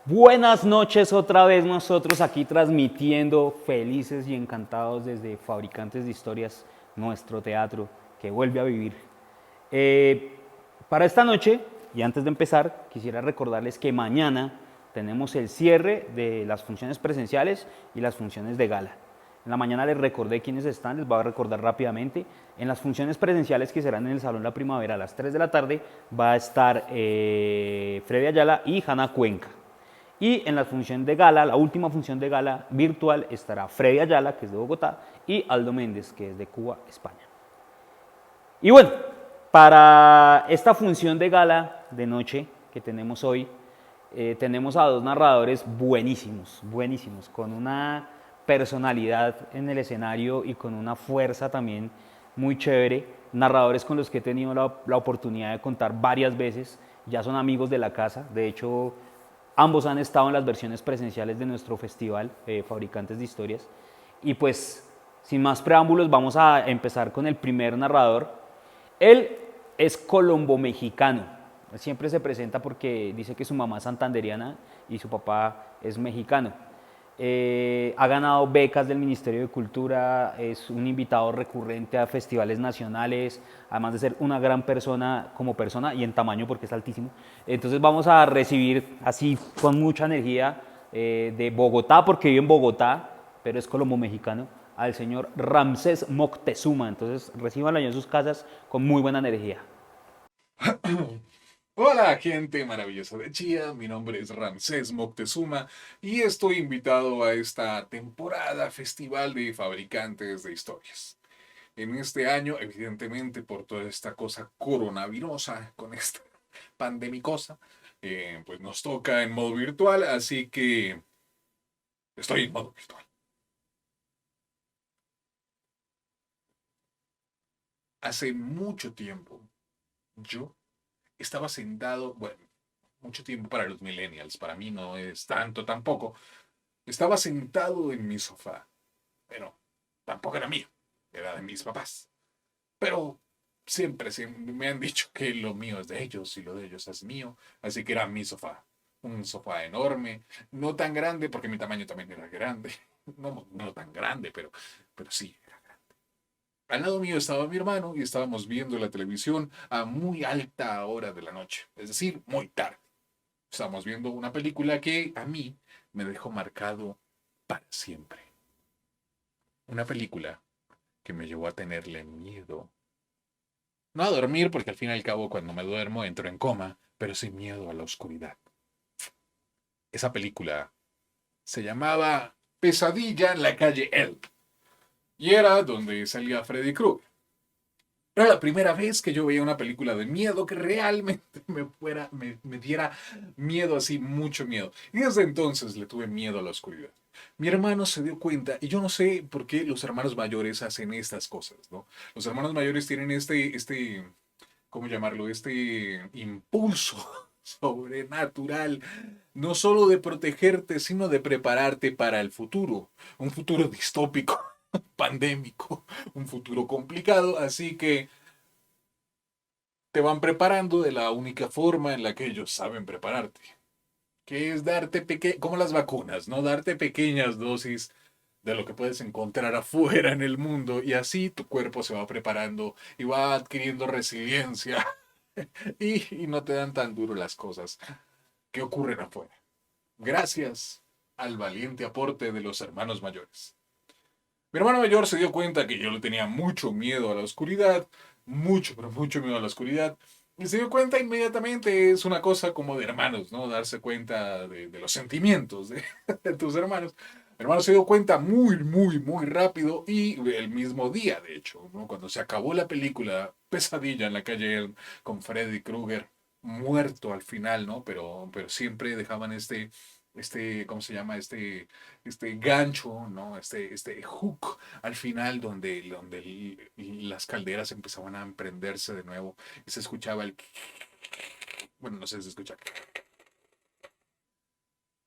Buenas noches otra vez nosotros aquí transmitiendo felices y encantados desde Fabricantes de Historias, nuestro teatro que vuelve a vivir. Para esta noche, y antes de empezar, quisiera recordarles que mañana tenemos el cierre de las funciones presenciales y las funciones de gala. En la mañana les recordé quiénes están, les voy a recordar rápidamente. En las funciones presenciales que serán en el Salón La Primavera a las 3 de la tarde va a estar Freddy Ayala y Hanna Cuenca. Y en la función de gala, la última función de gala virtual, estará Freddy Ayala, que es de Bogotá, y Aldo Méndez, que es de Cuba, España. Y bueno, para esta función de gala de noche que tenemos hoy, tenemos a dos narradores buenísimos, buenísimos, con una personalidad en el escenario y con una fuerza también muy chévere. Narradores con los que he tenido la oportunidad de contar varias veces, ya son amigos de la casa, de hecho ambos han estado en las versiones presenciales de nuestro festival, Fabricantes de Historias. Y pues, sin más preámbulos, vamos a empezar con el primer narrador. Él es colombo-mexicano. Siempre se presenta porque dice que su mamá es santanderiana y su papá es mexicano. Ha ganado becas del Ministerio de Cultura, es un invitado recurrente a festivales nacionales, además de ser una gran persona como persona y en tamaño porque es altísimo. Entonces vamos a recibir así con mucha energía de Bogotá, porque vive en Bogotá, pero es colombo mexicano, al señor Ramsés Moctezuma. Entonces recíbanlo en sus casas con muy buena energía. Hola, gente maravillosa de Chía. Mi nombre es Ramsés Moctezuma y estoy invitado a esta temporada Festival de Fabricantes de Historias. En este año, evidentemente, por toda esta cosa coronavirosa, con esta pandemicosa, pues nos toca en modo virtual, así que estoy en modo virtual. Hace mucho tiempo, yo estaba sentado, bueno, mucho tiempo para los millennials, para mí no es tanto tampoco. Estaba sentado en mi sofá. Pero tampoco era mío, era de mis papás. Pero siempre me han dicho que lo mío es de ellos y lo de ellos es mío. Así que era mi sofá. Un sofá enorme, no tan grande porque mi tamaño también era grande. No tan grande, pero sí. Al lado mío estaba mi hermano y estábamos viendo la televisión a muy alta hora de la noche, es decir, muy tarde. Estábamos viendo una película que a mí me dejó marcado para siempre. Una película que me llevó a tenerle miedo. No a dormir, porque al fin y al cabo cuando me duermo entro en coma, pero sin miedo a la oscuridad. Esa película se llamaba Pesadilla en la calle Elm y era donde salía Freddy Krueger. Era la primera vez que yo veía una película de miedo que realmente me diera miedo así, mucho miedo. Y desde entonces le tuve miedo a la oscuridad. Mi hermano se dio cuenta, y yo no sé por qué los hermanos mayores hacen estas cosas, ¿no? Los hermanos mayores tienen ¿cómo llamarlo? Este impulso sobrenatural, no solo de protegerte, sino de prepararte para el futuro, un futuro distópico, pandémico, un futuro complicado, así que te van preparando de la única forma en la que ellos saben prepararte, que es como las vacunas, ¿no? Darte pequeñas dosis de lo que puedes encontrar afuera en el mundo y así tu cuerpo se va preparando y va adquiriendo resiliencia y no te dan tan duro las cosas que ocurren afuera. Gracias al valiente aporte de los hermanos mayores. Mi hermano mayor se dio cuenta que yo le tenía mucho miedo a la oscuridad, mucho, pero mucho miedo a la oscuridad. Y se dio cuenta inmediatamente, es una cosa como de hermanos, ¿no? Darse cuenta de los sentimientos de tus hermanos. Mi hermano se dio cuenta muy rápido y el mismo día, de hecho, ¿no? Cuando se acabó la película Pesadilla en la calle Elm con Freddy Krueger, muerto al final, ¿no? Pero siempre dejaban ¿cómo se llama? Este gancho, ¿no? Este hook al final donde las calderas empezaban a emprenderse de nuevo y se escuchaba bueno, no sé si se escucha,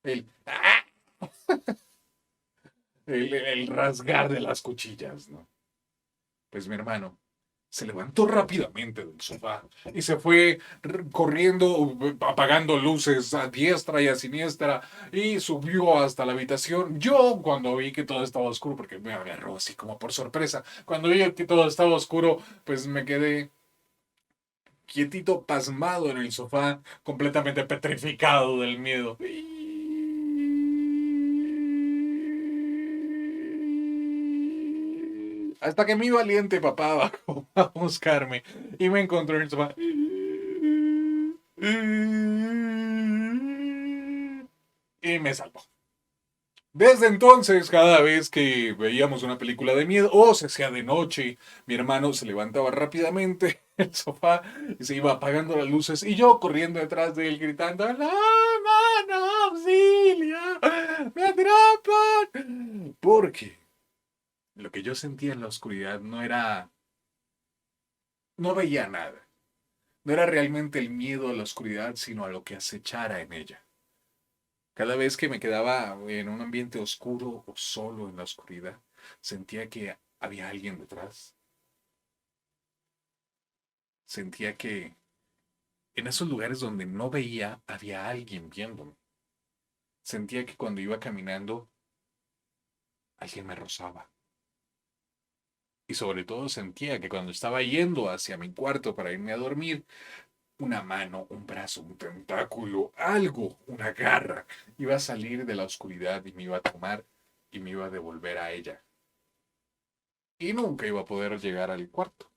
el, el rasgar de las cuchillas, ¿no? Pues mi hermano se levantó rápidamente del sofá y se fue corriendo, apagando luces a diestra y a siniestra y subió hasta la habitación. Yo cuando vi que todo estaba oscuro, porque me agarró así como por sorpresa, cuando vi que todo estaba oscuro, pues me quedé quietito, pasmado en el sofá, completamente petrificado del miedo. Hasta que mi valiente papá bajó a buscarme y me encontró en el sofá. Y me salvó. Desde entonces, cada vez que veíamos una película de miedo, o se hacía de noche, mi hermano se levantaba rápidamente del sofá y se iba apagando las luces, y yo corriendo detrás de él gritando, ¡No, no, no, auxilio! ¡Me atrapan! Porque lo que yo sentía en la oscuridad no era, no veía nada. No era realmente el miedo a la oscuridad, sino a lo que acechara en ella. Cada vez que me quedaba en un ambiente oscuro o solo en la oscuridad, sentía que había alguien detrás. Sentía que en esos lugares donde no veía, había alguien viéndome. Sentía que cuando iba caminando, alguien me rozaba. Y sobre todo sentía que cuando estaba yendo hacia mi cuarto para irme a dormir, una mano, un brazo, un tentáculo, algo, una garra, iba a salir de la oscuridad y me iba a tomar y me iba a devolver a ella. Y nunca iba a poder llegar al cuarto.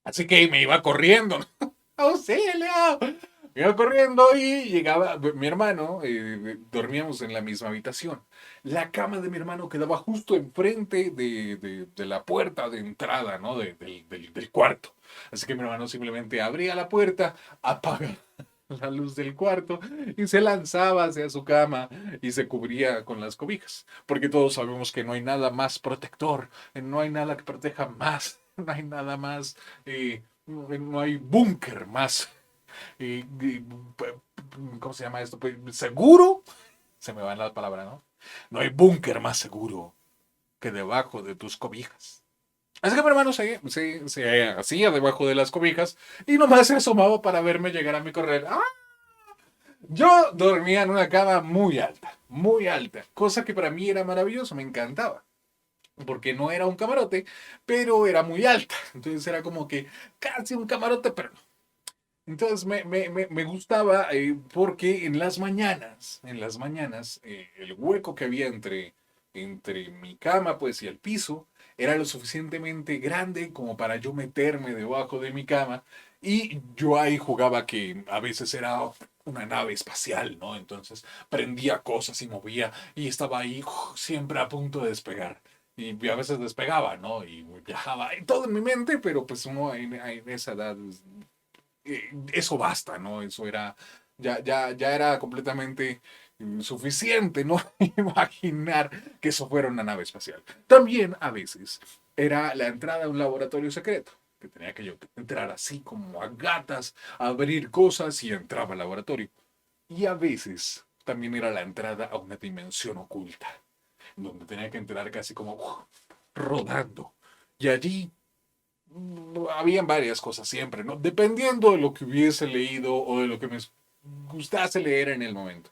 Así que me iba corriendo, ¿no? ¡Auxilio! Me iba corriendo y llegaba mi hermano, dormíamos en la misma habitación. La cama de mi hermano quedaba justo enfrente de la puerta de entrada, ¿no? Del cuarto. Así que mi hermano simplemente abría la puerta, apagaba la luz del cuarto y se lanzaba hacia su cama y se cubría con las cobijas. Porque todos sabemos que no hay nada más protector, no hay nada que proteja más, no hay nada más, no hay búnker más, ¿cómo se llama esto? Pues, seguro, se me va la palabra, ¿no? No hay búnker más seguro que debajo de tus cobijas. Así que mi hermano se hacía debajo de las cobijas y nomás se asomaba para verme llegar a mi correr. ¡Ah! Yo dormía en una cama muy alta, cosa que para mí era maravilloso, me encantaba, porque no era un camarote, pero era muy alta, entonces era como que casi un camarote, pero no. Entonces me gustaba porque en las mañanas, el hueco que había entre mi cama pues y el piso era lo suficientemente grande como para yo meterme debajo de mi cama, y yo ahí jugaba que a veces era una nave espacial, ¿no? Entonces prendía cosas y movía y estaba ahí siempre a punto de despegar. Y a veces despegaba, ¿no? Y viajaba y todo en mi mente, pero pues uno en esa edad eso basta, ¿no? Eso era, ya era completamente suficiente, ¿no? Imaginar que eso fuera una nave espacial. También a veces era la entrada a un laboratorio secreto, que tenía que yo entrar así como a gatas, a abrir cosas y entraba al laboratorio. Y a veces también era la entrada a una dimensión oculta, donde tenía que entrar casi como rodando. Y allí habían varias cosas siempre, ¿no? Dependiendo de lo que hubiese leído o de lo que me gustase leer en el momento.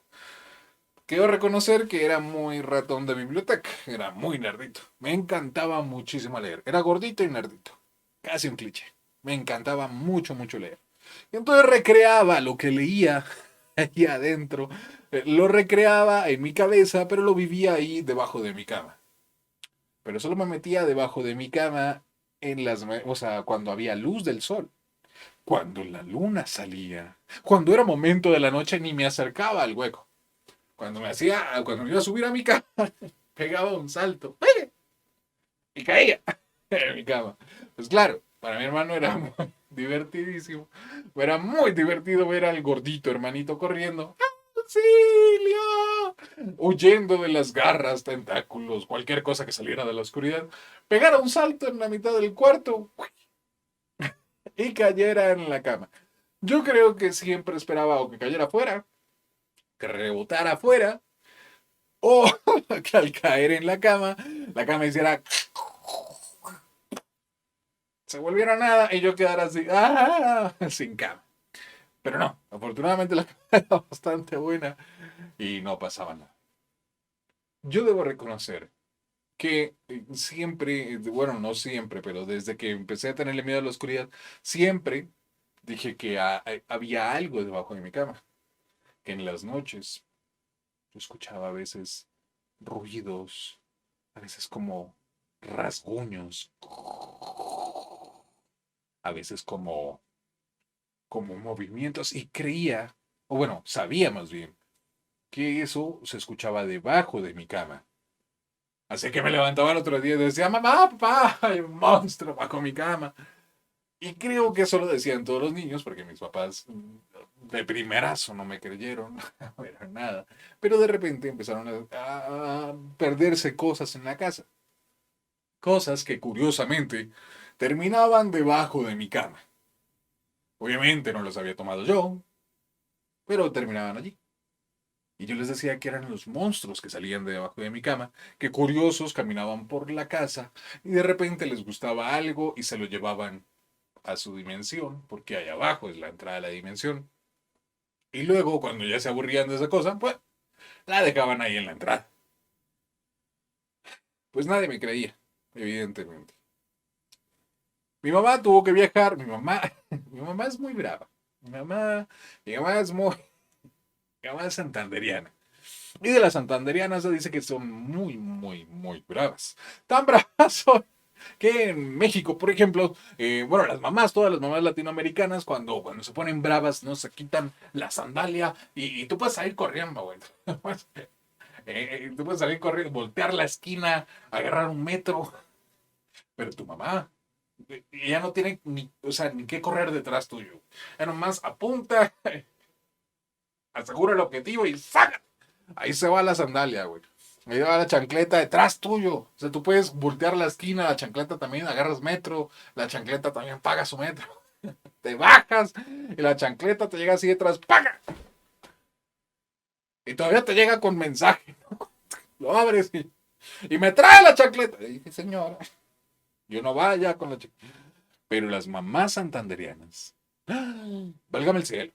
Quiero reconocer que era muy ratón de biblioteca, era muy nerdito. Me encantaba muchísimo leer. Era gordito y nerdito. Casi un cliché. Me encantaba mucho, mucho leer. Y entonces recreaba lo que leía ahí adentro. Lo recreaba en mi cabeza, pero lo vivía ahí debajo de mi cama. Pero solo me metía debajo de mi cama o sea, cuando había luz del sol, cuando la luna salía, cuando era momento de la noche ni me acercaba al hueco. Cuando me iba a subir a mi cama, pegaba un salto y caía en mi cama. Pues claro, para mi hermano era muy divertidísimo. Era muy divertido ver al gordito hermanito corriendo. ¡Auxilio! Huyendo de las garras, tentáculos, cualquier cosa que saliera de la oscuridad. Pegara un salto en la mitad del cuarto y cayera en la cama. Yo creo que siempre esperaba o que cayera afuera, que rebotara afuera, o que al caer en la cama hiciera se volviera nada y yo quedara así, ¡ah! Sin cama. Pero no, afortunadamente la cama era bastante buena y no pasaba nada. Yo debo reconocer que siempre, bueno, no siempre, pero desde que empecé a tenerle miedo a la oscuridad, siempre dije que había algo debajo de mi cama, que en las noches yo escuchaba a veces ruidos, a veces como rasguños, a veces como movimientos y creía, o bueno, sabía más bien, que eso se escuchaba debajo de mi cama. Así que me levantaba el otro día y decía, mamá, papá, hay un monstruo bajo mi cama. Y creo que eso lo decían todos los niños, porque mis papás de primerazo no me creyeron, no era nada. Pero de repente empezaron a perderse cosas en la casa. Cosas que curiosamente terminaban debajo de mi cama. Obviamente no los había tomado yo, pero terminaban allí. Y yo les decía que eran los monstruos que salían de debajo de mi cama, que curiosos caminaban por la casa y de repente les gustaba algo y se lo llevaban a su dimensión, porque ahí abajo es la entrada de la dimensión. Y luego, cuando ya se aburrían de esa cosa, pues la dejaban ahí en la entrada. Pues nadie me creía, evidentemente. Mi mamá tuvo que viajar, mi mamá es muy brava. Mi mamá es muy, mi mamá es santanderiana. Y de las santanderianas se dice que son muy, muy, muy bravas. Tan bravas son que en México, por ejemplo, bueno, las mamás, todas las mamás latinoamericanas, cuando se ponen bravas, no se quitan la sandalia y tú puedes salir corriendo, güey. Tú puedes salir corriendo, voltear la esquina, agarrar un metro, pero tu mamá, ella no tiene ni, o sea, ni qué correr detrás tuyo. Ella nomás apunta, asegura el objetivo y ¡saca! Ahí se va la sandalia, güey. Ahí va la chancleta detrás tuyo. O sea, tú puedes voltear la esquina, la chancleta también agarras metro, la chancleta también paga su metro. Te bajas y la chancleta te llega así detrás, ¡paga! Y todavía te llega con mensaje. Lo abres y me trae la chancleta. Y dije, señora, yo no vaya con la chancleta. Pero las mamás santanderianas, válgame el cielo,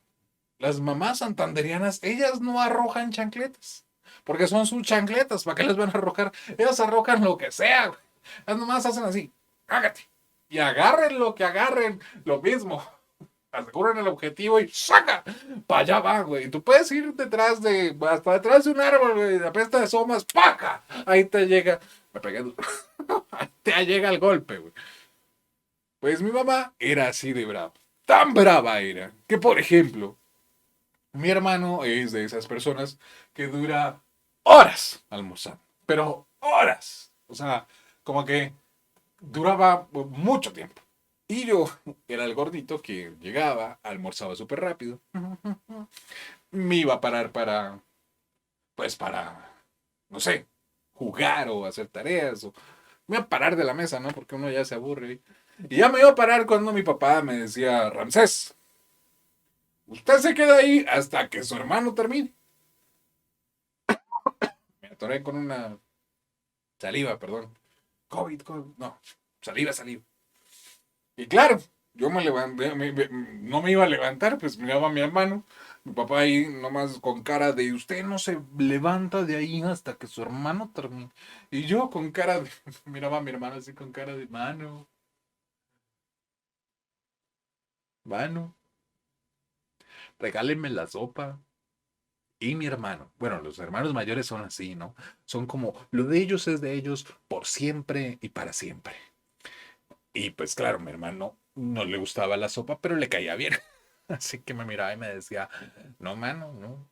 las mamás santanderianas, ellas no arrojan chancletas. Porque son sus chancletas, ¿para qué les van a arrojar? Ellas arrojan lo que sea, güey. Ellas nomás hacen así, cágate. Y agarren lo que agarren, lo mismo. Aseguran el objetivo y ¡saca! Para allá va, güey. Tú puedes ir detrás hasta detrás de un árbol, güey. La pesta de somas, ¡paca! Ahí te llega, me pegué duro. Ahí te llega el golpe, güey. Pues mi mamá era así de brava. Tan brava era que, por ejemplo, mi hermano es de esas personas que dura horas almorzando, pero horas. O sea, como que duraba mucho tiempo. Y yo era el gordito que llegaba, almorzaba súper rápido, me iba a parar para, no sé, jugar o hacer tareas, o me iba a parar de la mesa, ¿no? Porque uno ya se aburre. Y ya me iba a parar cuando mi papá me decía, Ramsés, usted se queda ahí hasta que su hermano termine. Me atoré con una saliva, perdón. COVID, no, saliva. Y claro, yo me levanté, no me iba a levantar, pues miraba a mi hermano, mi papá ahí nomás con cara de, usted no se levanta de ahí hasta que su hermano termine. Y yo con cara de, miraba a mi hermano así con cara de, mano, regálenme la sopa. Y mi hermano, bueno, los hermanos mayores son así, ¿no? Son como, lo de ellos es de ellos por siempre y para siempre. Y pues claro, mi hermano no le gustaba la sopa, pero le caía bien. Así que me miraba y me decía, no, mano, no,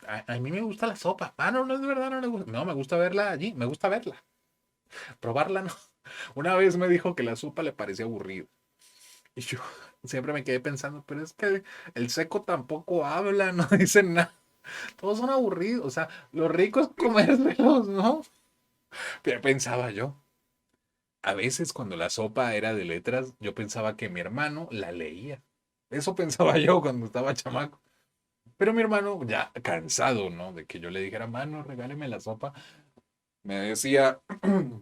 a mí me gusta la sopa. Mano, no es verdad, no le gusta. No, me gusta verla allí, me gusta verla. Probarla no. Una vez me dijo que la sopa le parecía aburrida. Y yo siempre me quedé pensando, pero es que el seco tampoco habla, no dice nada. Todos son aburridos. O sea, lo rico es comérselos, ¿no? Pero pensaba yo. A veces cuando la sopa era de letras, yo pensaba que mi hermano la leía. Eso pensaba yo cuando estaba chamaco. Pero mi hermano, ya cansado, ¿no? De que yo le dijera, mano, regáleme la sopa, me decía,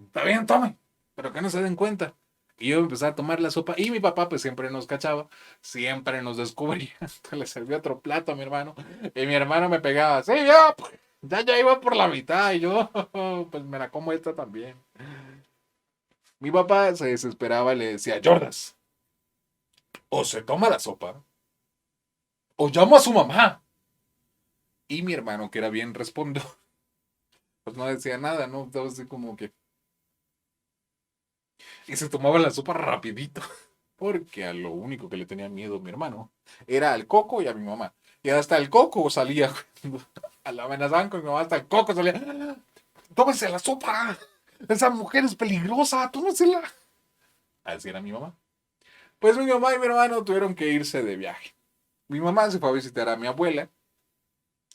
está bien, tome, pero que no se den cuenta. Y yo empecé a tomar la sopa y mi papá pues siempre nos cachaba, siempre nos descubría. Entonces le servía otro plato a mi hermano y mi hermano me pegaba, sí, yo, pues, ya iba por la mitad y yo, pues me la como esta también. Mi papá se desesperaba y le decía, Jordas, o se toma la sopa o llamo a su mamá. Y mi hermano, que era bien respondo, pues no decía nada, ¿no? Estaba así como que... Y se tomaba la sopa rapidito. Porque a lo único que le tenía miedo mi hermano era al coco y a mi mamá. Y hasta el coco salía, a la amenazaban con mi mamá, hasta el coco salía, tómese la sopa, esa mujer es peligrosa, tómesela. Así era mi mamá. Pues mi mamá y mi hermano tuvieron que irse de viaje. Mi mamá se fue a visitar a mi abuela,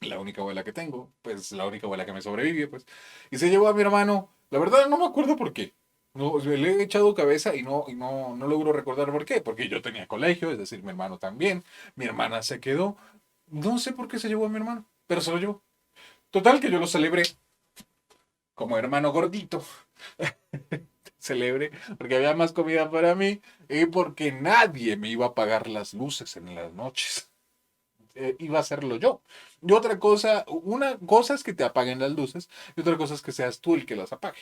la única abuela que tengo, pues la única abuela que me sobrevive, pues. Y se llevó a mi hermano, la verdad no me acuerdo por qué. No, le he echado cabeza y no logro recordar por qué. Porque yo tenía colegio, es decir, mi hermano también. Mi hermana se quedó. No sé por qué se llevó a mi hermano, pero se lo llevó. Total que yo lo celebré como hermano gordito. Celebré porque había más comida para mí y porque nadie me iba a pagar las luces en las noches. Iba a hacerlo yo. Y otra cosa, una cosa es que te apaguen las luces y otra cosa es que seas tú el que las apague.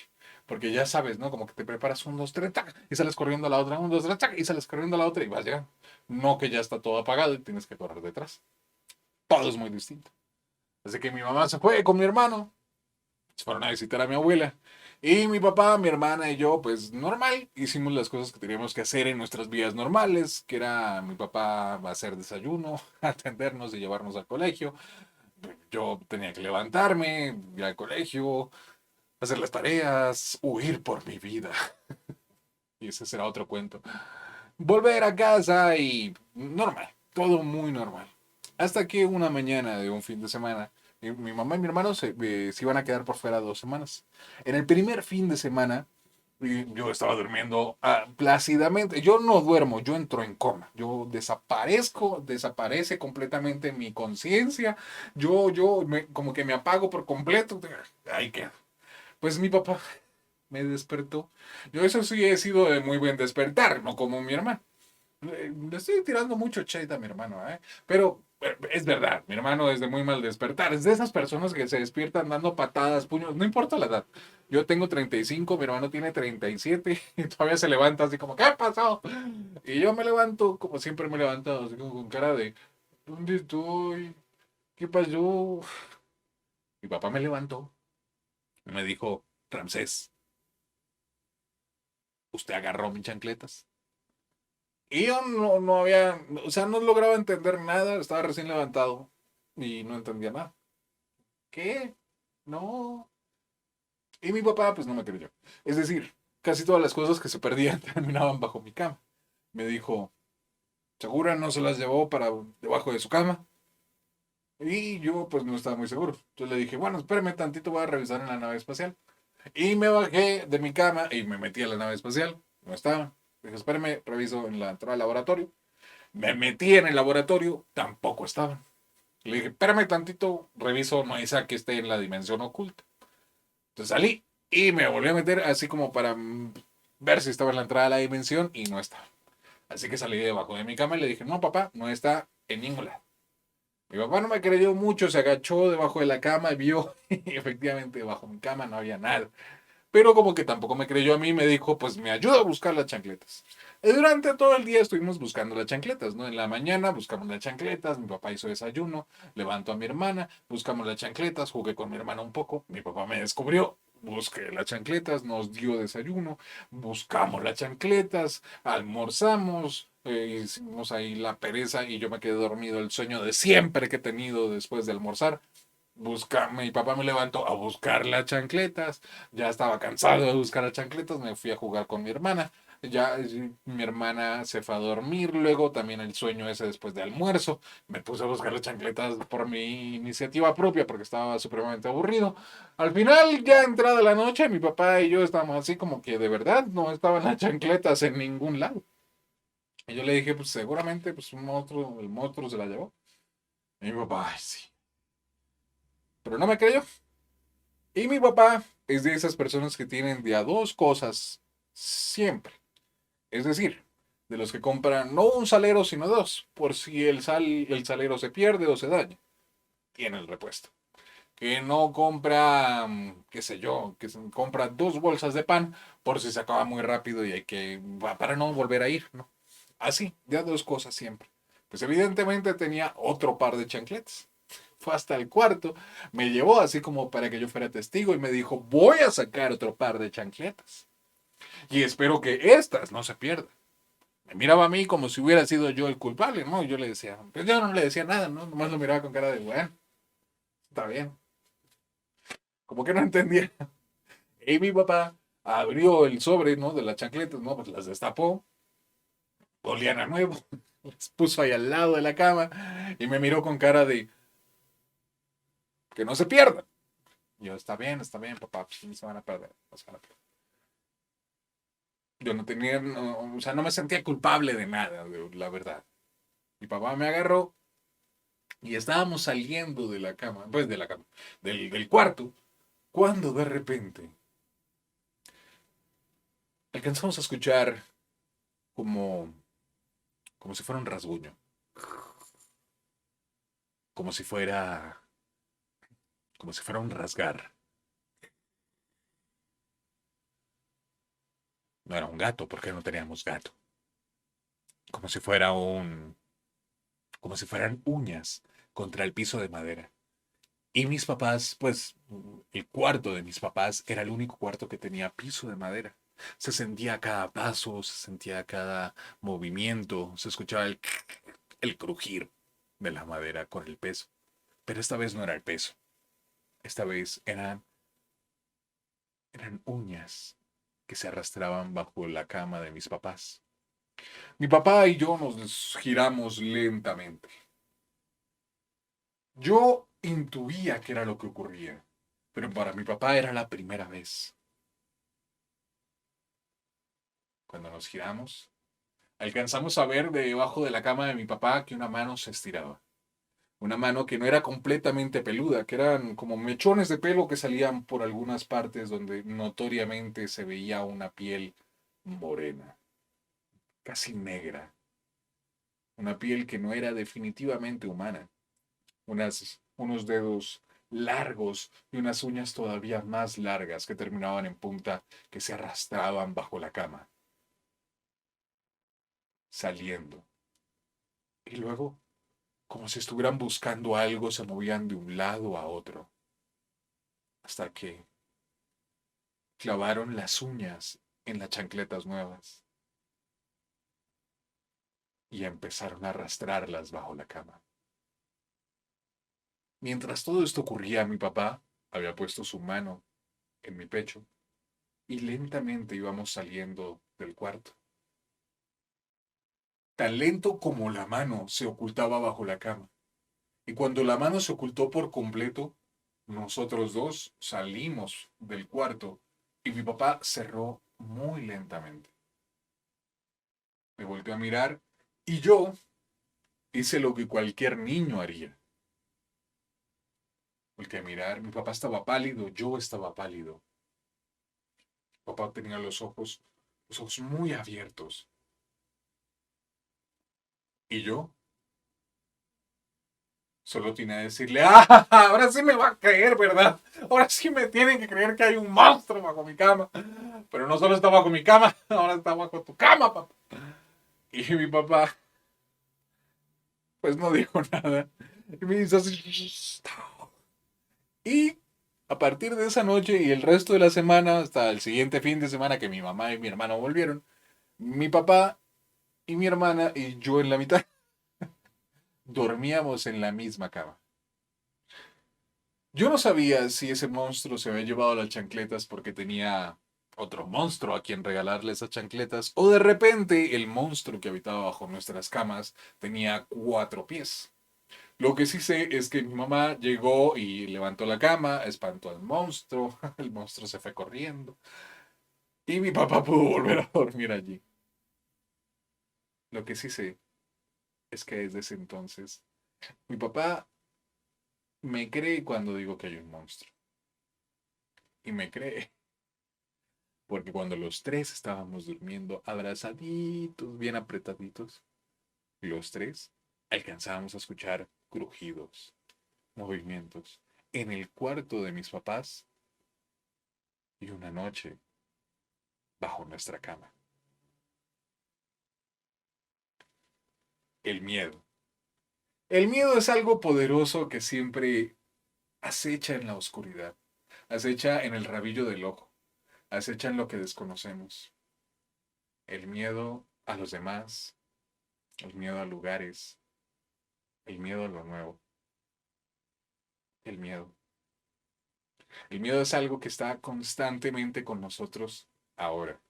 Porque ya sabes, ¿no? Como que te preparas un, dos, tres, tac, y sales corriendo a la otra, un, dos, tres, tac, y sales corriendo a la otra y vas llegando. No que ya está todo apagado y tienes que correr detrás. Todo es muy distinto. Así que mi mamá se fue con mi hermano, se fueron a visitar a mi abuela. Y mi papá, mi hermana y yo, pues normal, hicimos las cosas que teníamos que hacer en nuestras vidas normales, que era mi papá va a hacer desayuno, atendernos y llevarnos al colegio. Yo tenía que levantarme, ir al colegio, hacer las tareas, huir por mi vida. Y ese será otro cuento. Volver a casa y normal, todo muy normal. Hasta que una mañana de un fin de semana, mi mamá y mi hermano se iban a quedar por fuera 2 semanas. En el primer fin de semana, yo estaba durmiendo plácidamente. Yo no duermo, yo entro en coma. Yo desaparezco, desaparece completamente mi conciencia. Como que me apago por completo. Ahí quedo. Pues mi papá me despertó. Yo eso sí he sido de muy buen despertar, no como mi hermano. Le estoy tirando mucho shade a mi hermano, ¿eh? Pero es verdad, mi hermano es de muy mal despertar. Es de esas personas que se despiertan dando patadas, puños, no importa la edad. Yo tengo 35, mi hermano tiene 37 y todavía se levanta así como, ¿qué ha pasado? Y yo me levanto como siempre me he levantado, así como con cara de, ¿dónde estoy? ¿Qué pasó? Mi papá me levantó y me dijo, Ramsés, ¿usted agarró mis chancletas? Y yo no había, o sea, no lograba entender nada, estaba recién levantado y no entendía nada. ¿Qué? No. Y mi papá, pues no me creyó. Es decir, casi todas las cosas que se perdían terminaban bajo mi cama. Me dijo, ¿segura no se las llevó para debajo de su cama? Y yo, pues no estaba muy seguro. Entonces le dije, bueno, espérame tantito, voy a revisar en la nave espacial. Y me bajé de mi cama y me metí a la nave espacial. No estaba. Dije, espérame, reviso en la entrada del laboratorio. Me metí en el laboratorio, tampoco estaban. Le dije, espérame tantito, reviso, no hay que esté en la dimensión oculta. Entonces salí y me volví a meter así como para ver si estaba en la entrada de la dimensión y no estaba. Así que salí debajo de mi cama y le dije, no, papá, no está en ningún lado. Mi papá no me creyó mucho, se agachó debajo de la cama y vio, y efectivamente debajo de mi cama no había nada. Pero como que tampoco me creyó a mí, me dijo, pues me ayuda a buscar las chancletas. Y durante todo el día estuvimos buscando las chancletas, ¿no? En la mañana buscamos las chancletas, mi papá hizo desayuno, levanto a mi hermana, buscamos las chancletas, jugué con mi hermana un poco, mi papá me descubrió, busqué las chancletas, nos dio desayuno, buscamos las chancletas, almorzamos, hicimos ahí la pereza y yo me quedé dormido, el sueño de siempre que he tenido después de almorzar. Mi papá me levantó a buscar las chancletas, ya estaba cansado de buscar las chancletas, me fui a jugar con mi hermana, ya mi hermana se fue a dormir, luego también el sueño ese después de almuerzo, me puse a buscar las chancletas por mi iniciativa propia porque estaba supremamente aburrido. Al final, ya entrada la noche, mi papá y yo estábamos así como que de verdad no estaban las chancletas en ningún lado. Y yo le dije, pues seguramente pues un monstruo, el monstruo se la llevó. Y mi papá, ay, sí. Pero no me creyó. Y mi papá es de esas personas que tienen de a dos cosas siempre. Es decir, de los que compran no un salero, sino dos, por si el salero se pierde o se daña. Tiene el repuesto. Que no compra, qué sé yo, compra 2 bolsas de pan por si se acaba muy rápido y hay que, para no volver a ir, ¿no? Así, ya 2 cosas siempre. Pues evidentemente tenía otro par de chancletas. Fue hasta el cuarto, me llevó así como para que yo fuera testigo y me dijo, voy a sacar otro par de chancletas. Y espero que estas no se pierdan. Me miraba a mí como si hubiera sido yo el culpable, ¿no? Y yo le decía, pues yo no le decía nada, ¿no? Nomás lo miraba con cara de, bueno, está bien. Como que no entendía. Y mi papá abrió el sobre, ¿no? De las chancletas, ¿no? Pues las destapó, olían a nuevo, las puso ahí al lado de la cama y me miró con cara de que no se pierdan. Yo, está bien, papá, pues no se van a perder, no se van a perder. Yo no tenía, o sea, no me sentía culpable de nada, la verdad. Mi papá me agarró y estábamos saliendo de la cama, pues de la cama, del cuarto, cuando de repente alcanzamos a escuchar como, como si fuera un rasguño, como si fuera, como si fuera un rasgar. No era un gato, porque no teníamos gato. Como si fuera como si fueran uñas contra el piso de madera. Y mis papás, pues, el cuarto de mis papás era el único cuarto que tenía piso de madera. Se sentía cada paso, se sentía cada movimiento, se escuchaba el crujir de la madera con el peso. Pero esta vez no era el peso. Esta vez eran uñas que se arrastraban bajo la cama de mis papás. Mi papá y yo nos giramos lentamente. Yo intuía que era lo que ocurría, pero para mi papá era la primera vez. Cuando nos giramos, alcanzamos a ver debajo de la cama de mi papá que una mano se estiraba. Una mano que no era completamente peluda, que eran como mechones de pelo que salían por algunas partes donde notoriamente se veía una piel morena, casi negra. Una piel que no era definitivamente humana. Unos dedos largos y unas uñas todavía más largas que terminaban en punta que se arrastraban bajo la cama, saliendo. Y luego, como si estuvieran buscando algo, se movían de un lado a otro, hasta que clavaron las uñas en las chancletas nuevas y empezaron a arrastrarlas bajo la cama. Mientras todo esto ocurría, mi papá había puesto su mano en mi pecho y lentamente íbamos saliendo del cuarto. Tan lento como la mano se ocultaba bajo la cama. Y cuando la mano se ocultó por completo, nosotros dos salimos del cuarto y mi papá cerró muy lentamente. Me volteó a mirar y yo hice lo que cualquier niño haría. Volteé a mirar, mi papá estaba pálido, yo estaba pálido. Papá tenía los ojos muy abiertos. Y yo solo tenía que decirle, ¡ah! Ahora sí me va a creer, ¿verdad? Ahora sí me tienen que creer que hay un monstruo bajo mi cama. Pero no solo está bajo mi cama, ahora está bajo tu cama, papá. Y mi papá, pues no dijo nada. Y me hizo así. Y a partir de esa noche y el resto de la semana, hasta el siguiente fin de semana que mi mamá y mi hermano volvieron, mi papá y mi hermana y yo en la mitad dormíamos en la misma cama. Yo no sabía si ese monstruo se había llevado las chancletas porque tenía otro monstruo a quien regalarle esas chancletas, o de repente el monstruo que habitaba bajo nuestras camas tenía 4 pies. Lo que sí sé es que mi mamá llegó y levantó la cama, espantó al monstruo, el monstruo se fue corriendo y mi papá pudo volver a dormir allí. Lo que sí sé es que desde ese entonces mi papá me cree cuando digo que hay un monstruo y me cree porque cuando los tres estábamos durmiendo abrazaditos, bien apretaditos, los tres alcanzábamos a escuchar crujidos, movimientos en el cuarto de mis papás y una noche bajo nuestra cama. El miedo. El miedo es algo poderoso que siempre acecha en la oscuridad, acecha en el rabillo del ojo, acecha en lo que desconocemos. El miedo a los demás, el miedo a lugares, el miedo a lo nuevo, el miedo. El miedo es algo que está constantemente con nosotros ahora.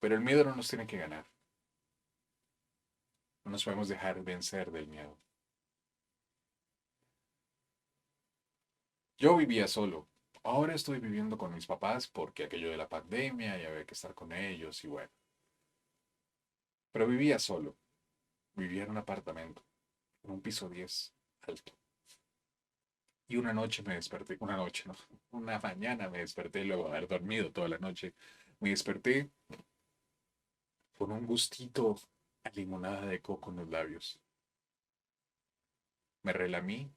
Pero el miedo no nos tiene que ganar. No nos podemos dejar vencer del miedo. Yo vivía solo. Ahora estoy viviendo con mis papás porque aquello de la pandemia y había que estar con ellos y bueno. Pero vivía solo. Vivía en un apartamento, en un piso 10 alto. Y una noche me desperté, una noche, ¿no? Una mañana me desperté luego de haber dormido toda la noche. Me desperté con un gustito a limonada de coco en los labios. Me relamí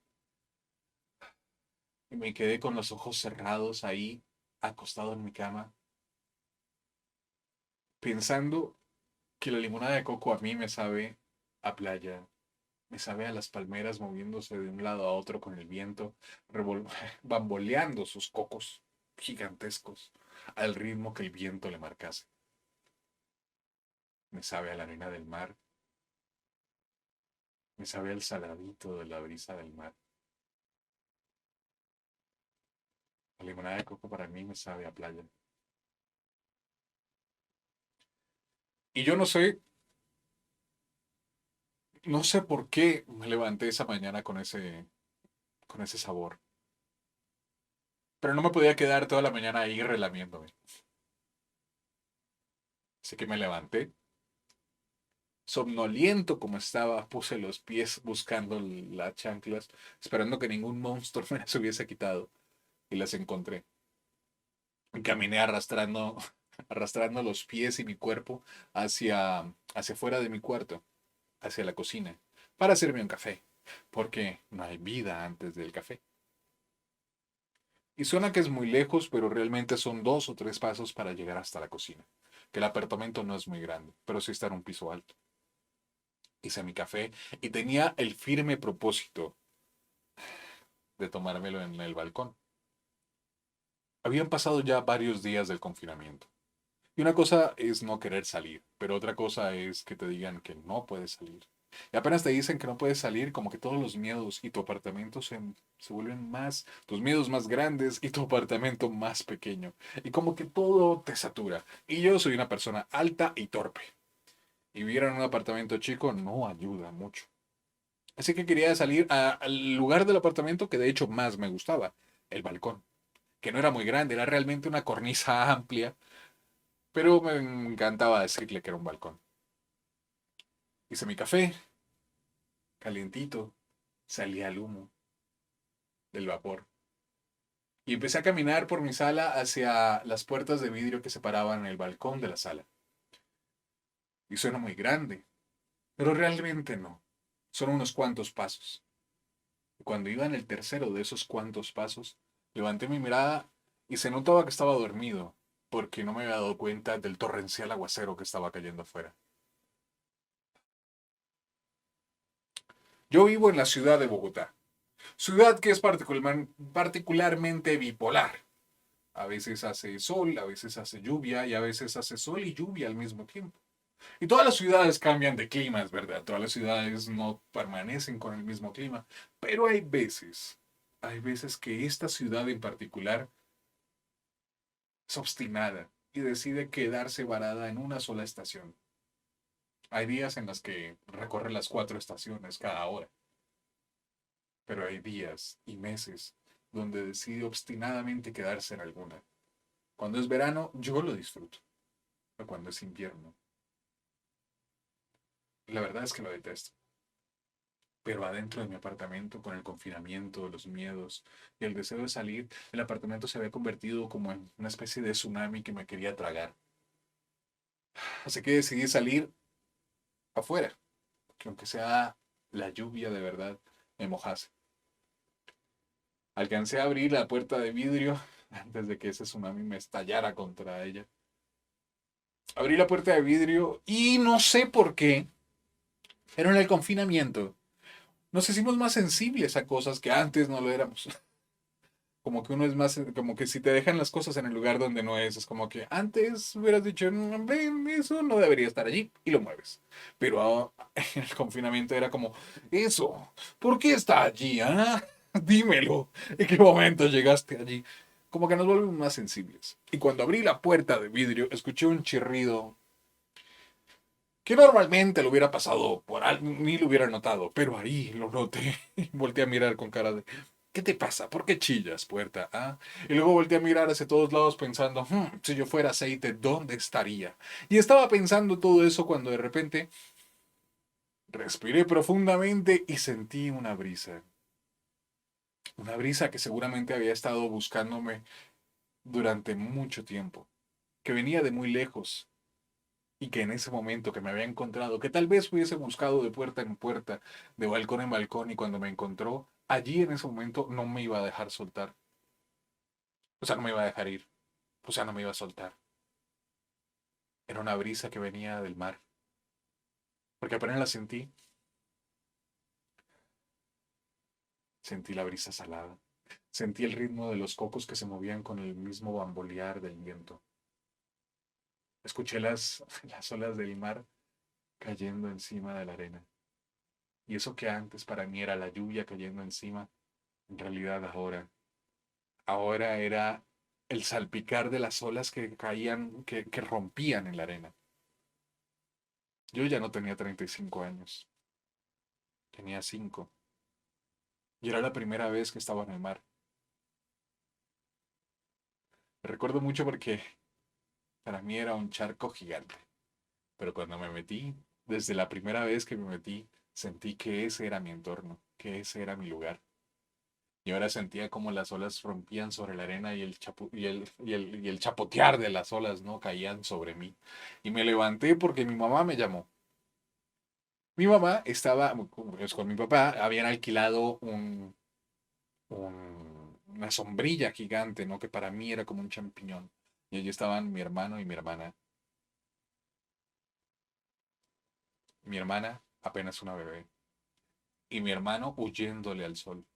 y me quedé con los ojos cerrados ahí, acostado en mi cama, pensando que la limonada de coco a mí me sabe a playa, me sabe a las palmeras moviéndose de un lado a otro con el viento, bamboleando sus cocos gigantescos al ritmo que el viento le marcase. Me sabe a la arena del mar, me sabe al saladito de la brisa del mar. La limonada de coco para mí me sabe a playa. Y yo no sé por qué me levanté esa mañana con ese sabor. Pero no me podía quedar toda la mañana ahí relamiéndome. Así que me levanté, somnoliento como estaba, puse los pies buscando las chanclas, esperando que ningún monstruo me las hubiese quitado. Y las encontré. Y caminé arrastrando, arrastrando los pies y mi cuerpo hacia fuera de mi cuarto, hacia la cocina, para hacerme un café, porque no hay vida antes del café. Y suena que es muy lejos, pero realmente son 2 o 3 pasos para llegar hasta la cocina, que el apartamento no es muy grande, pero sí está en un piso alto. Hice mi café y tenía el firme propósito de tomármelo en el balcón. Habían pasado ya varios días del confinamiento. Y una cosa es no querer salir, pero otra cosa es que te digan que no puedes salir. Y apenas te dicen que no puedes salir, como que todos los miedos y tu apartamento se vuelven más, tus miedos más grandes y tu apartamento más pequeño. Y como que todo te satura. Y yo soy una persona alta y torpe. Y vivir en un apartamento chico no ayuda mucho. Así que quería salir al lugar del apartamento que de hecho más me gustaba, el balcón, que no era muy grande, era realmente una cornisa amplia, pero me encantaba decirle que era un balcón. Hice mi café, calientito, salía el humo del vapor. Y empecé a caminar por mi sala hacia las puertas de vidrio que separaban el balcón de la sala. Y suena muy grande, pero realmente no. Son unos cuantos pasos. Y cuando iba en el tercero de esos cuantos pasos, levanté mi mirada y se notaba que estaba dormido, porque no me había dado cuenta del torrencial aguacero que estaba cayendo afuera. Yo vivo en la ciudad de Bogotá, ciudad que es particularmente bipolar. A veces hace sol, a veces hace lluvia y a veces hace sol y lluvia al mismo tiempo. Y todas las ciudades cambian de clima, es verdad. Todas las ciudades no permanecen con el mismo clima. Pero hay veces que esta ciudad en particular es obstinada y decide quedarse varada en una sola estación. Hay días en los que recorre las 4 estaciones cada hora. Pero hay días y meses donde decide obstinadamente quedarse en alguna. Cuando es verano, yo lo disfruto. Pero cuando es invierno, la verdad es que lo detesto. Pero adentro de mi apartamento, con el confinamiento, los miedos y el deseo de salir, el apartamento se había convertido como en una especie de tsunami que me quería tragar. Así que decidí salir afuera, que aunque sea la lluvia de verdad, me mojase. Alcancé a abrir la puerta de vidrio antes de que ese tsunami me estallara contra ella. Abrí la puerta de vidrio y no sé por qué, pero en el confinamiento nos hicimos más sensibles a cosas que antes no lo éramos. Como que uno es más, como que si te dejan las cosas en el lugar donde no es como que antes hubieras dicho, ven, eso no debería estar allí, y lo mueves. Pero en el confinamiento era como, eso, ¿por qué está allí? ¿Ah? Dímelo, ¿en qué momento llegaste allí? Como que nos volvemos más sensibles. Y cuando abrí la puerta de vidrio, escuché un chirrido que normalmente lo hubiera pasado por algo, ni lo hubiera notado, pero ahí lo noté. Y volteé a mirar con cara de, ¿qué te pasa? ¿Por qué chillas, puerta? ¿Ah? Y luego volteé a mirar hacia todos lados pensando, si yo fuera aceite, ¿dónde estaría? Y estaba pensando todo eso cuando de repente respiré profundamente y sentí una brisa. Una brisa que seguramente había estado buscándome durante mucho tiempo, que venía de muy lejos, y que en ese momento que me había encontrado, que tal vez hubiese buscado de puerta en puerta, de balcón en balcón, y cuando me encontró, allí en ese momento no me iba a dejar soltar. O sea, no me iba a dejar ir. O sea, no me iba a soltar. Era una brisa que venía del mar. Porque apenas la sentí, sentí la brisa salada. Sentí el ritmo de los cocos que se movían con el mismo bambolear del viento. Escuché las olas del mar cayendo encima de la arena. Y eso que antes para mí era la lluvia cayendo encima, en realidad ahora era el salpicar de las olas que caían, que rompían en la arena. Yo ya no tenía 35 años, tenía 5. Y era la primera vez que estaba en el mar. Me recuerdo mucho porque para mí era un charco gigante. Pero cuando me metí, desde la primera vez que me metí, sentí que ese era mi entorno, que ese era mi lugar. Y ahora sentía como las olas rompían sobre la arena y el chapotear de las olas, ¿no? Caían sobre mí. Y me levanté porque mi mamá me llamó. Mi mamá estaba, pues, con mi papá, habían alquilado una sombrilla gigante, ¿no? Que para mí era como un champiñón. Y allí estaban mi hermano y mi hermana. Mi hermana, apenas una bebé. Y mi hermano huyéndole al sol.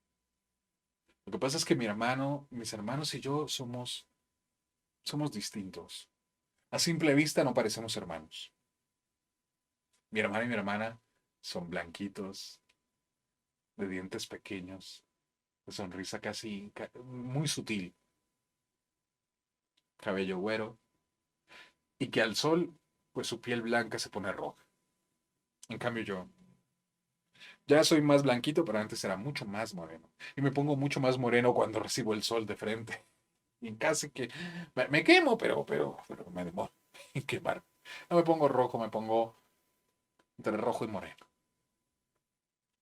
Lo que pasa es que mis hermanos y yo somos distintos. A simple vista no parecemos hermanos. Mi hermano y mi hermana son blanquitos, de dientes pequeños, de sonrisa casi muy sutil, cabello güero, y que al sol, pues su piel blanca se pone roja. En cambio yo ya soy más blanquito, pero antes era mucho más moreno. Y me pongo mucho más moreno cuando recibo el sol de frente. Y casi que me quemo, pero me demoro en quemar. No me pongo rojo, me pongo entre rojo y moreno.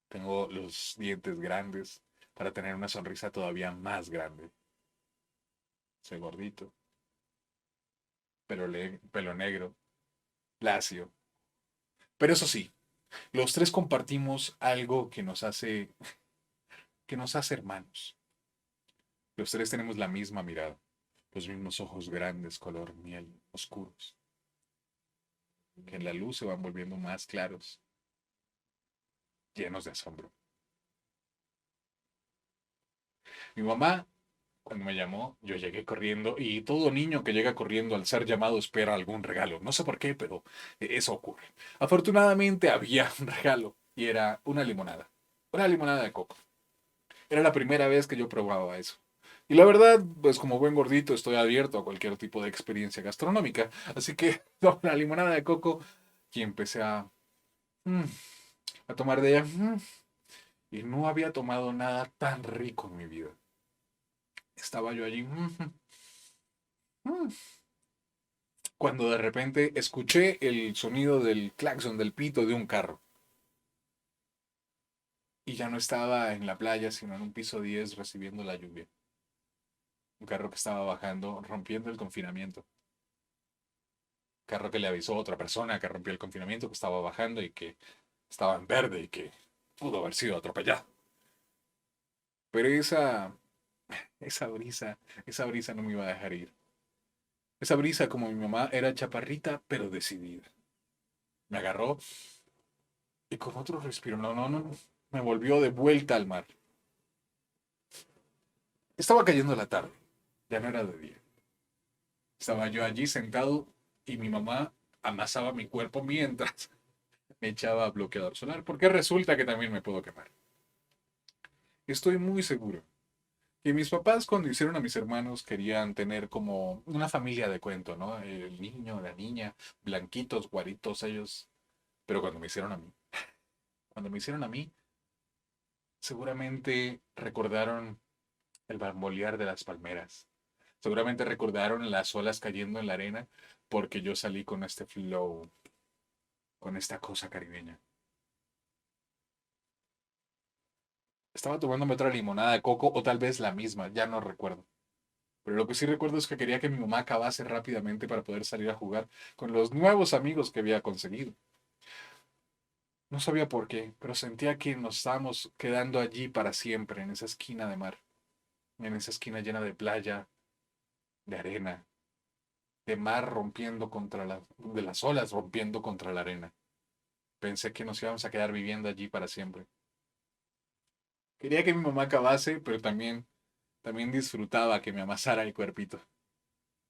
Tengo los dientes grandes para tener una sonrisa todavía más grande. Soy gordito, pelo negro, lacio. Pero eso sí, los tres compartimos algo que nos hace hermanos. Los tres tenemos la misma mirada, los mismos ojos grandes, color miel, oscuros, que en la luz se van volviendo más claros, llenos de asombro. Mi mamá, cuando me llamó, yo llegué corriendo y todo niño que llega corriendo al ser llamado espera algún regalo. No sé por qué, pero eso ocurre. Afortunadamente había un regalo y era una limonada de coco. Era la primera vez que yo probaba eso. Y la verdad, pues como buen gordito estoy abierto a cualquier tipo de experiencia gastronómica. Así que tomé la limonada de coco y empecé mm, a tomar de ella. Y no había tomado nada tan rico en mi vida. Estaba yo allí. Mm, cuando de repente escuché el sonido del claxon del pito de un carro. y ya no estaba en la playa, sino en un piso 10 recibiendo la lluvia. Un carro que estaba bajando, rompiendo el confinamiento. Carro que le avisó a otra persona que rompió el confinamiento, que estaba bajando y que estaba en verde y que pudo haber sido atropellado. Pero esa brisa no me iba a dejar ir. Esa brisa, como mi mamá, era chaparrita, pero decidida. Me agarró y con otro respiro, no, me volvió de vuelta al mar. Estaba cayendo la tarde, ya no era de día. Estaba yo allí sentado y mi mamá amasaba mi cuerpo mientras me echaba bloqueador solar, porque resulta que también me puedo quemar. Estoy muy seguro que mis papás cuando hicieron a mis hermanos querían tener como una familia de cuento, ¿no? El niño, la niña, blanquitos, guaritos, ellos. Pero cuando me hicieron a mí, seguramente recordaron el bambolear de las palmeras. Seguramente recordaron las olas cayendo en la arena porque yo salí con este flow, con esta cosa caribeña. Estaba tomándome otra limonada de coco o tal vez la misma, ya no recuerdo. Pero lo que sí recuerdo es que quería que mi mamá acabase rápidamente para poder salir a jugar con los nuevos amigos que había conseguido. No sabía por qué, pero sentía que nos estábamos quedando allí para siempre, en esa esquina de mar, en esa esquina llena de playa, de arena, de mar rompiendo contra de las olas rompiendo contra la arena. Pensé que nos íbamos a quedar viviendo allí para siempre. Quería que mi mamá acabase, pero también disfrutaba que me amasara el cuerpito.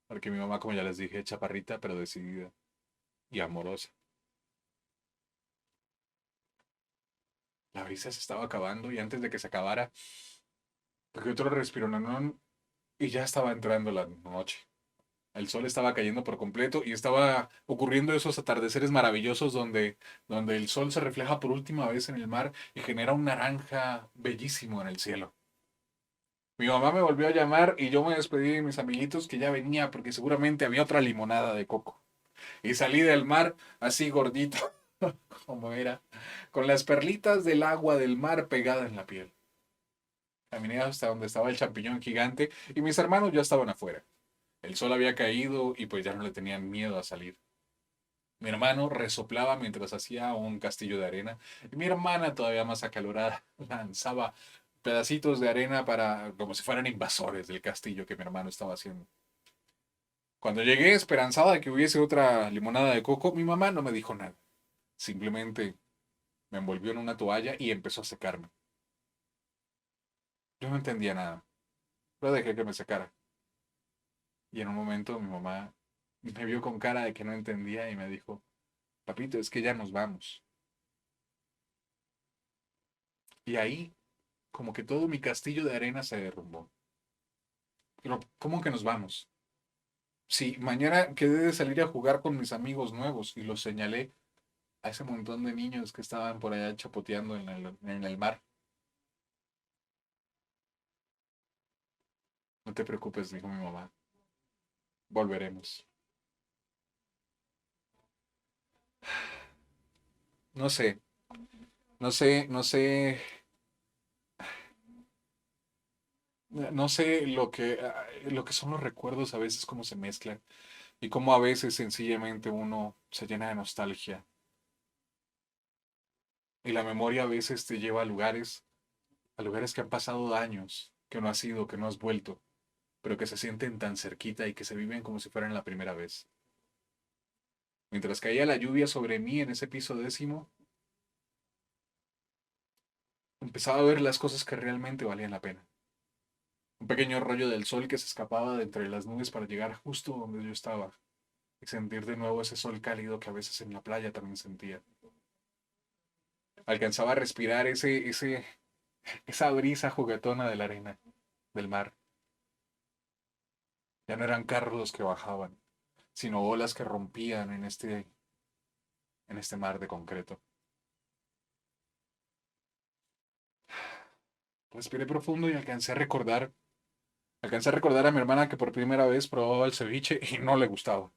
Porque mi mamá, como ya les dije, chaparrita, pero decidida y amorosa. La brisa se estaba acabando y antes de que se acabara, porque otro respironón y ya estaba entrando la noche. El sol estaba cayendo por completo y estaba ocurriendo esos atardeceres maravillosos donde el sol se refleja por última vez en el mar y genera un naranja bellísimo en el cielo. Mi mamá me volvió a llamar y yo me despedí de mis amiguitos que ya venía porque seguramente había otra limonada de coco. Y salí del mar así gordito como era, con las perlitas del agua del mar pegada en la piel. Caminé hasta donde estaba el champiñón gigante y mis hermanos ya estaban afuera. El sol había caído y pues ya no le tenían miedo a salir. Mi hermano resoplaba mientras hacía un castillo de arena y mi hermana, todavía más acalorada, lanzaba pedacitos de arena para como si fueran invasores del castillo que mi hermano estaba haciendo. Cuando llegué esperanzada de que hubiese otra limonada de coco, mi mamá no me dijo nada. Simplemente me envolvió en una toalla y empezó a secarme. Yo no entendía nada, pero dejé que me secara. Y en un momento mi mamá me vio con cara de que no entendía y me dijo, papito, es que ya nos vamos. Y ahí, como que todo mi castillo de arena se derrumbó. Pero, ¿cómo que nos vamos? Sí, mañana quedé de salir a jugar con mis amigos nuevos y los señalé a ese montón de niños que estaban por allá chapoteando en el mar. No te preocupes, dijo mi mamá, volveremos. No sé, no sé, no sé lo que son los recuerdos a veces, cómo se mezclan y cómo a veces sencillamente uno se llena de nostalgia y la memoria a veces te lleva a lugares que han pasado años, que no has ido, que no has vuelto, pero que se sienten tan cerquita y que se viven como si fueran la primera vez. Mientras caía la lluvia sobre mí en ese piso 10º, empezaba a ver las cosas que realmente valían la pena. Un pequeño rollo del sol que se escapaba de entre las nubes para llegar justo donde yo estaba y sentir de nuevo ese sol cálido que a veces en la playa también sentía. Alcanzaba a respirar esa brisa juguetona de la arena, del mar. Ya no eran carros los que bajaban, sino olas que rompían en este mar de concreto. Respiré profundo y alcancé a recordar a mi hermana que por primera vez probaba el ceviche y no le gustaba.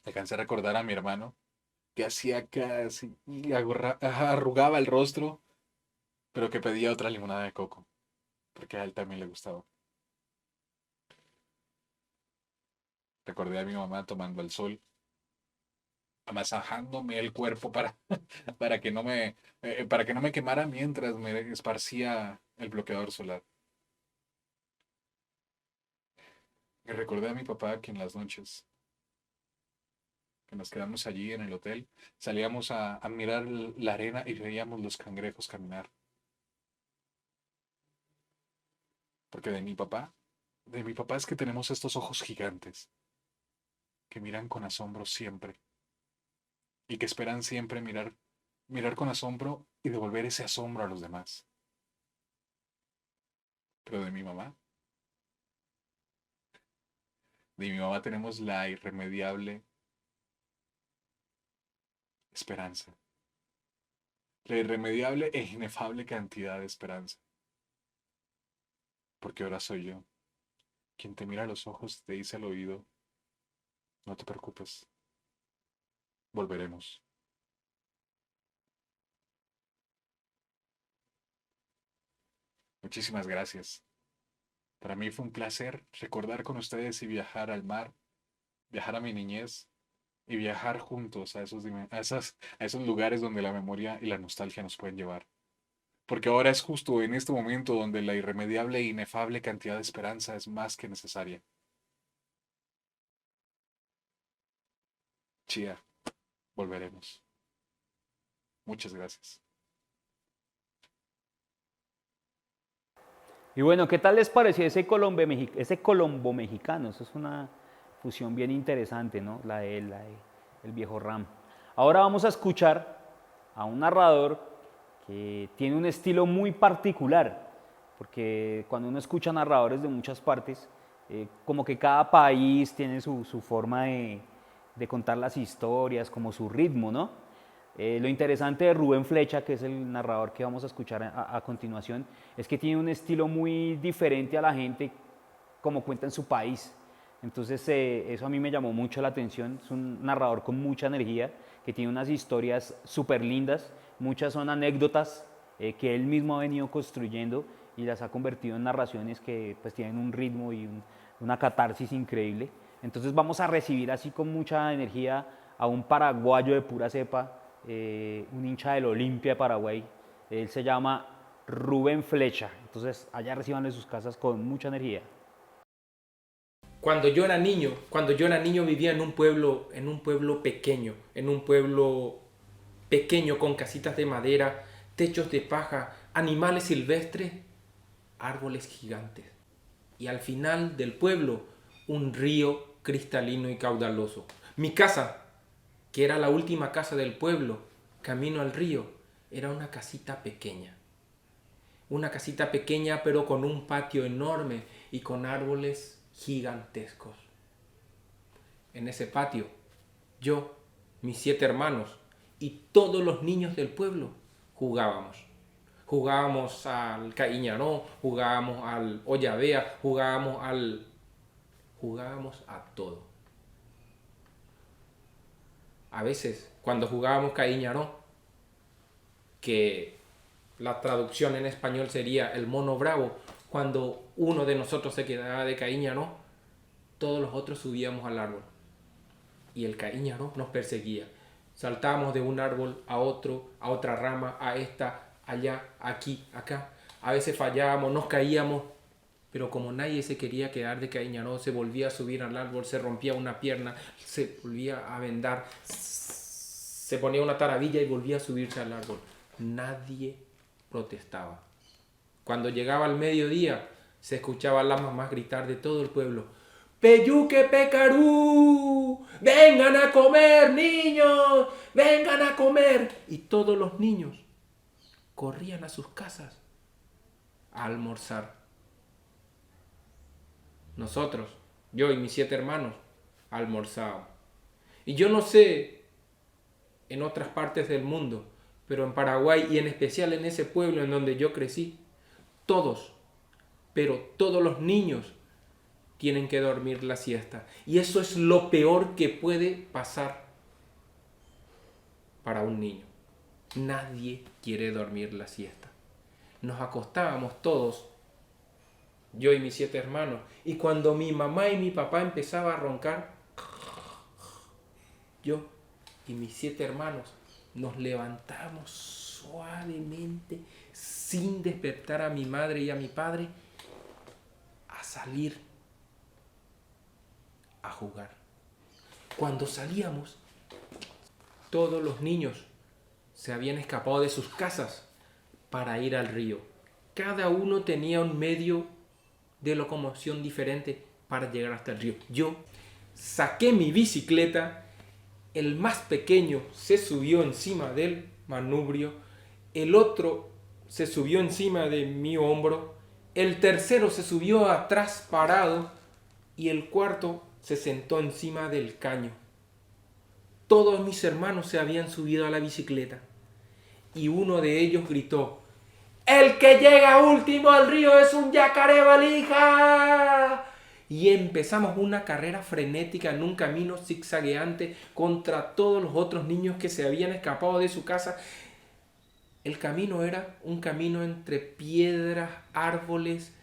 Alcancé a recordar a mi hermano que hacía casi y arrugaba el rostro pero que pedía otra limonada de coco, porque a él también le gustaba. Recordé a mi mamá tomando el sol, amasajándome el cuerpo para que no me quemara mientras me esparcía el bloqueador solar. Y recordé a mi papá que en las noches que nos quedamos allí en el hotel, salíamos a mirar la arena y veíamos los cangrejos caminar. Porque de mi papá es que tenemos estos ojos gigantes que miran con asombro siempre y que esperan siempre mirar con asombro y devolver ese asombro a los demás. Pero de mi mamá tenemos la irremediable esperanza, la irremediable e inefable cantidad de esperanza. Porque ahora soy yo quien te mira a los ojos y te dice al oído, no te preocupes, volveremos. Muchísimas gracias. Para mí fue un placer recordar con ustedes y viajar al mar, viajar a mi niñez y viajar juntos a esos lugares donde la memoria y la nostalgia nos pueden llevar. Porque ahora es justo en este momento donde la irremediable e inefable cantidad de esperanza es más que necesaria. Chía, volveremos. Muchas gracias. Y bueno, ¿qué tal les pareció ese colombo mexicano? Eso es una fusión bien interesante, ¿no? El viejo Ram. Ahora vamos a escuchar a un narrador que tiene un estilo muy particular, porque cuando uno escucha narradores de muchas partes, como que cada país tiene su forma de contar las historias, como su ritmo, ¿no? Lo interesante de Rubén Flecha, que es el narrador que vamos a escuchar a continuación, es que tiene un estilo muy diferente a la gente como cuenta en su país. Entonces eso a mí me llamó mucho la atención. Es un narrador con mucha energía, que tiene unas historias súper lindas. Muchas son anécdotas que él mismo ha venido construyendo y las ha convertido en narraciones que pues tienen un ritmo y una catarsis increíble. Entonces vamos a recibir así con mucha energía a un paraguayo de pura cepa, un hincha del Olimpia de Paraguay. Él se llama Rubén Flecha. Entonces allá reciban en sus casas con mucha energía. Cuando yo era niño vivía en un pueblo pequeño con casitas de madera, techos de paja, animales silvestres, árboles gigantes. Y al final del pueblo, un río cristalino y caudaloso. Mi casa, que era la última casa del pueblo, camino al río, era una casita pequeña. Una casita pequeña pero con un patio enorme y con árboles gigantescos. En ese patio, yo, mis 7 hermanos y todos los niños del pueblo jugábamos. Jugábamos al Caiñaró, jugábamos al Ollavea, jugábamos a todo. A veces, cuando jugábamos Caiñaró, que la traducción en español sería el mono bravo, cuando uno de nosotros se quedaba de Caiñaró, todos los otros subíamos al árbol. Y el Caiñaró nos perseguía. Saltábamos de un árbol a otro, a otra rama, a esta, allá, aquí, acá. A veces fallábamos, nos caíamos, pero como nadie se quería quedar de Caiñaró, se volvía a subir al árbol, se rompía una pierna, se volvía a vendar, se ponía una taravilla y volvía a subirse al árbol. Nadie protestaba. Cuando llegaba el mediodía, se escuchaban las mamás gritar de todo el pueblo: ¡Peyuque pecarú! ¡Vengan a comer, niños! ¡Vengan a comer! Y todos los niños corrían a sus casas a almorzar. Nosotros, yo y mis 7 hermanos, almorzábamos. Y yo no sé en otras partes del mundo, pero en Paraguay y en especial en ese pueblo en donde yo crecí, todos, pero todos los niños tienen que dormir la siesta. Y eso es lo peor que puede pasar para un niño. Nadie quiere dormir la siesta. nos acostábamos todos, yo y mis 7 hermanos, y cuando mi mamá y mi papá empezaban a roncar, yo y mis 7 hermanos nos levantamos suavemente, sin despertar a mi madre y a mi padre, a salir a jugar. Cuando salíamos, todos los niños se habían escapado de sus casas para ir al río. Cada uno tenía un medio de locomoción diferente para llegar hasta el río. Yo saqué mi bicicleta, el más pequeño se subió encima del manubrio, el otro se subió encima de mi hombro, el tercero se subió atrás parado y el cuarto se sentó encima del caño. Todos mis hermanos se habían subido a la bicicleta y uno de ellos gritó: ¡El que llega último al río es un yacaré valija! Y empezamos una carrera frenética en un camino zigzagueante contra todos los otros niños que se habían escapado de su casa. El camino era un camino entre piedras, árboles,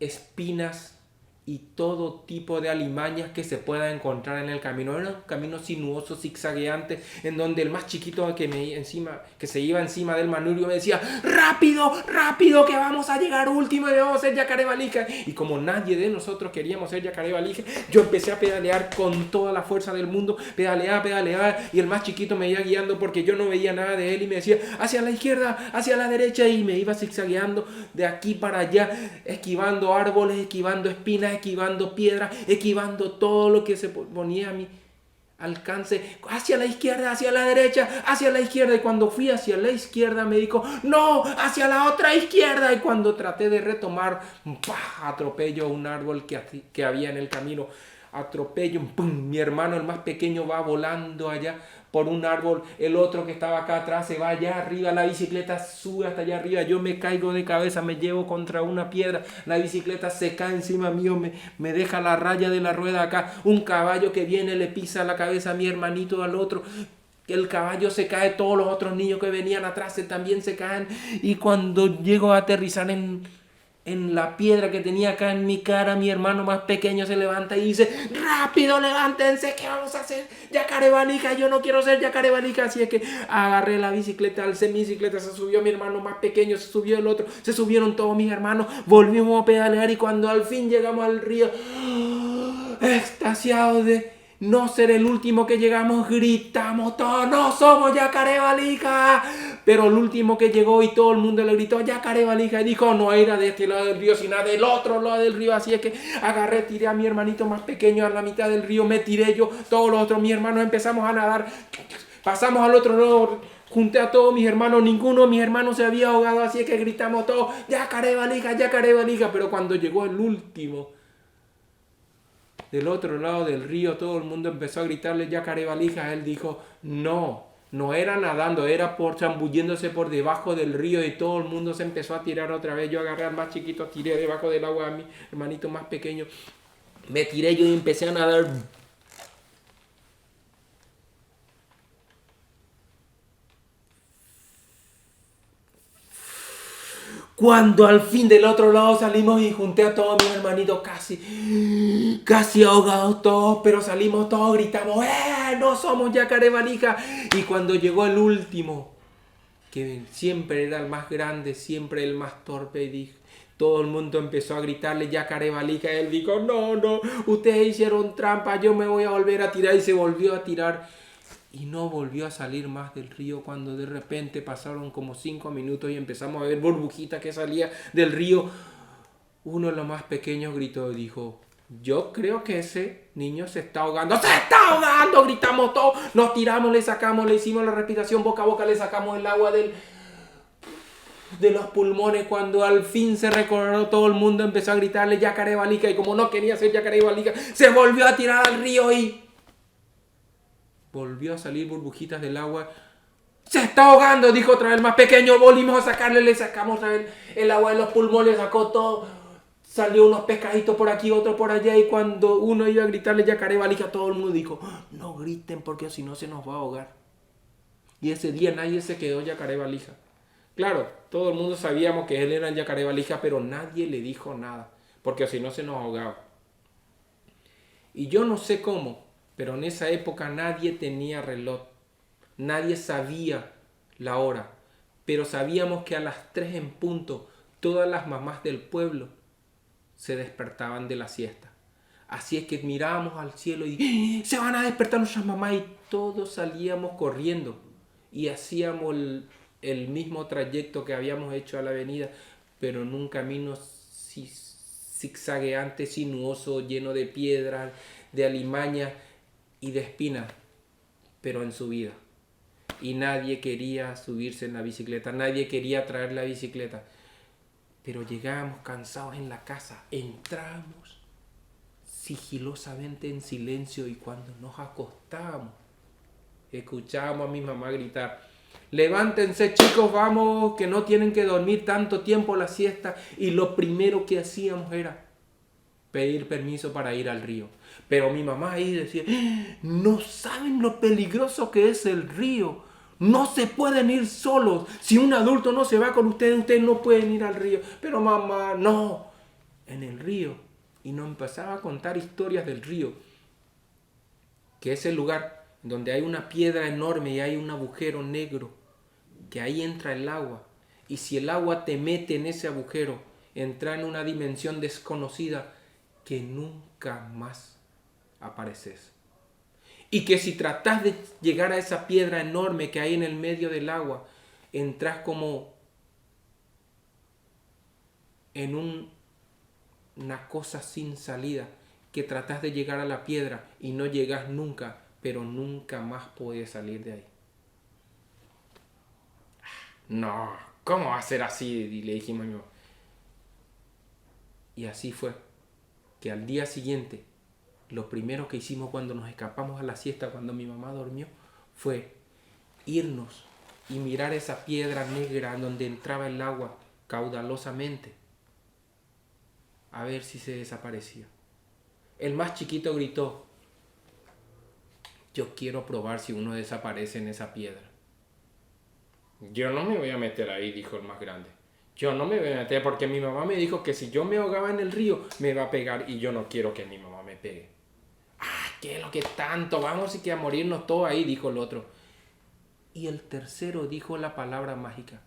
espinas y todo tipo de alimañas que se pueda encontrar en el camino. Era un camino sinuoso, zigzagueante, en donde el más chiquito que se iba encima del manubrio me decía: ¡Rápido, rápido, que vamos a llegar último y vamos a ser yacaré valija! Y como nadie de nosotros queríamos ser yacaré valija, yo empecé a pedalear con toda la fuerza del mundo, pedalear, y el más chiquito me iba guiando porque yo no veía nada de él y me decía: hacia la izquierda, hacia la derecha, y me iba zigzagueando de aquí para allá, esquivando árboles, esquivando espinas, esquivando piedras, esquivando todo lo que se ponía a mi alcance, hacia la izquierda, hacia la derecha, hacia la izquierda. Y cuando fui hacia la izquierda me dijo: no, hacia la otra izquierda. Y cuando traté de retomar, ¡pah!, atropello un árbol que había en el camino. Atropello, ¡pum!, mi hermano el más pequeño va volando allá por un árbol, el otro que estaba acá atrás se va allá arriba, la bicicleta sube hasta allá arriba, yo me caigo de cabeza, me llevo contra una piedra, la bicicleta se cae encima mío, me deja la raya de la rueda acá, un caballo que viene le pisa la cabeza a mi hermanito al otro, el caballo se cae, todos los otros niños que venían atrás también se caen, y cuando llego a aterrizar en la piedra que tenía acá en mi cara, mi hermano más pequeño se levanta y dice: rápido, levántense, ¿qué vamos a hacer? Yacaré valija, yo no quiero ser yacaré valija. Así es que agarré la bicicleta, alcé mi bicicleta, se subió mi hermano más pequeño, se subió el otro, se subieron todos mis hermanos, volvimos a pedalear, y cuando al fin llegamos al río, extasiados de no ser el último que llegamos, gritamos todos: ¡no somos yacaré valija! Pero el último que llegó y todo el mundo le gritó: yacaré valija, y dijo: no era de este lado del río, sino del otro lado del río. Así es que agarré, tiré a mi hermanito más pequeño a la mitad del río, me tiré yo, todos los otros mis hermanos empezamos a nadar, pasamos al otro lado, junté a todos mis hermanos, ninguno de mis hermanos se había ahogado, así es que gritamos todos: yacaré valija, yacaré valija. Pero cuando llegó el último del otro lado del río, todo el mundo empezó a gritarle: yacaré valija. Él dijo: no era nadando, era zambulléndose por debajo del río, y todo el mundo se empezó a tirar otra vez. Yo agarré al más chiquito, tiré debajo del agua a mi hermanito más pequeño, me tiré yo y empecé a nadar. Cuando al fin del otro lado salimos y junté a todos mis hermanitos casi ahogados todos, pero salimos todos, gritamos: no somos yacaré valija. Y cuando llegó el último, que siempre era el más grande, siempre el más torpe, y dijo, todo el mundo empezó a gritarle: yacaré valija. Él dijo: no, ustedes hicieron trampa, yo me voy a volver a tirar. Y se volvió a tirar. Y no volvió a salir más del río, cuando de repente pasaron como 5 minutos y empezamos a ver burbujitas que salía del río. Uno de los más pequeños gritó y dijo: yo creo que ese niño se está ahogando. ¡Se está ahogando! Gritamos todos, nos tiramos, le sacamos, le hicimos la respiración boca a boca, le sacamos el agua de los pulmones. Cuando al fin se recordó, todo el mundo empezó a gritarle: yacaré valija. Y como no quería ser yacaré valija, se volvió a tirar al río y volvió a salir burbujitas del agua. ¡Se está ahogando!, dijo otra vez el más pequeño. Volvimos a sacarle, le sacamos otra vez el agua de los pulmones, sacó todo. Salió unos pescaditos por aquí, otro por allá. Y cuando uno iba a gritarle yacaré valija, todo el mundo dijo: no griten porque si no se nos va a ahogar. Y ese día nadie se quedó yacaré valija. Claro, todo el mundo sabíamos que él era el yacaré valija, pero nadie le dijo nada, porque si no se nos ahogaba. Y yo no sé cómo, pero en esa época nadie tenía reloj, nadie sabía la hora, pero sabíamos que a las 3 en punto todas las mamás del pueblo se despertaban de la siesta. Así es que mirábamos al cielo y ¡ah! Se van a despertar nuestras mamás, y todos salíamos corriendo y hacíamos el mismo trayecto que habíamos hecho a la avenida, pero en un camino zigzagueante, sinuoso, lleno de piedras, de alimañas y de espinas, pero en subida. Y nadie quería subirse en la bicicleta, nadie quería traer la bicicleta. Pero llegábamos cansados en la casa, entrábamos sigilosamente en silencio, y cuando nos acostábamos escuchábamos a mi mamá gritar: levántense chicos, vamos, que no tienen que dormir tanto tiempo la siesta. Y lo primero que hacíamos era pedir permiso para ir al río. Pero mi mamá ahí decía: no saben lo peligroso que es el río, no se pueden ir solos, si un adulto no se va con ustedes, ustedes no pueden ir al río. Pero mamá, no, en el río. Y nos empezaba a contar historias del río, que es el lugar donde hay una piedra enorme y hay un agujero negro, que ahí entra el agua. Y si el agua te mete en ese agujero, entra en una dimensión desconocida que nunca más apareces. Y que si tratas de llegar a esa piedra enorme que hay en el medio del agua, entras como en una cosa sin salida, que tratas de llegar a la piedra y no llegas nunca, pero nunca más puedes salir de ahí. No, ¿cómo va a ser así? Y le dijimos a mi mamá. Y así fue, que al día siguiente, lo primero que hicimos cuando nos escapamos a la siesta, cuando mi mamá durmió, fue irnos y mirar esa piedra negra donde entraba el agua caudalosamente, a ver si se desaparecía. El más chiquito gritó: yo quiero probar si uno desaparece en esa piedra. Yo no me voy a meter ahí, dijo el más grande. Yo no me voy a meter porque mi mamá me dijo que si yo me ahogaba en el río me va a pegar, y yo no quiero que mi mamá me pegue. Ah, ¿qué es lo que tanto? Vamos y que a morirnos todos ahí, dijo el otro. Y el tercero dijo la palabra mágica: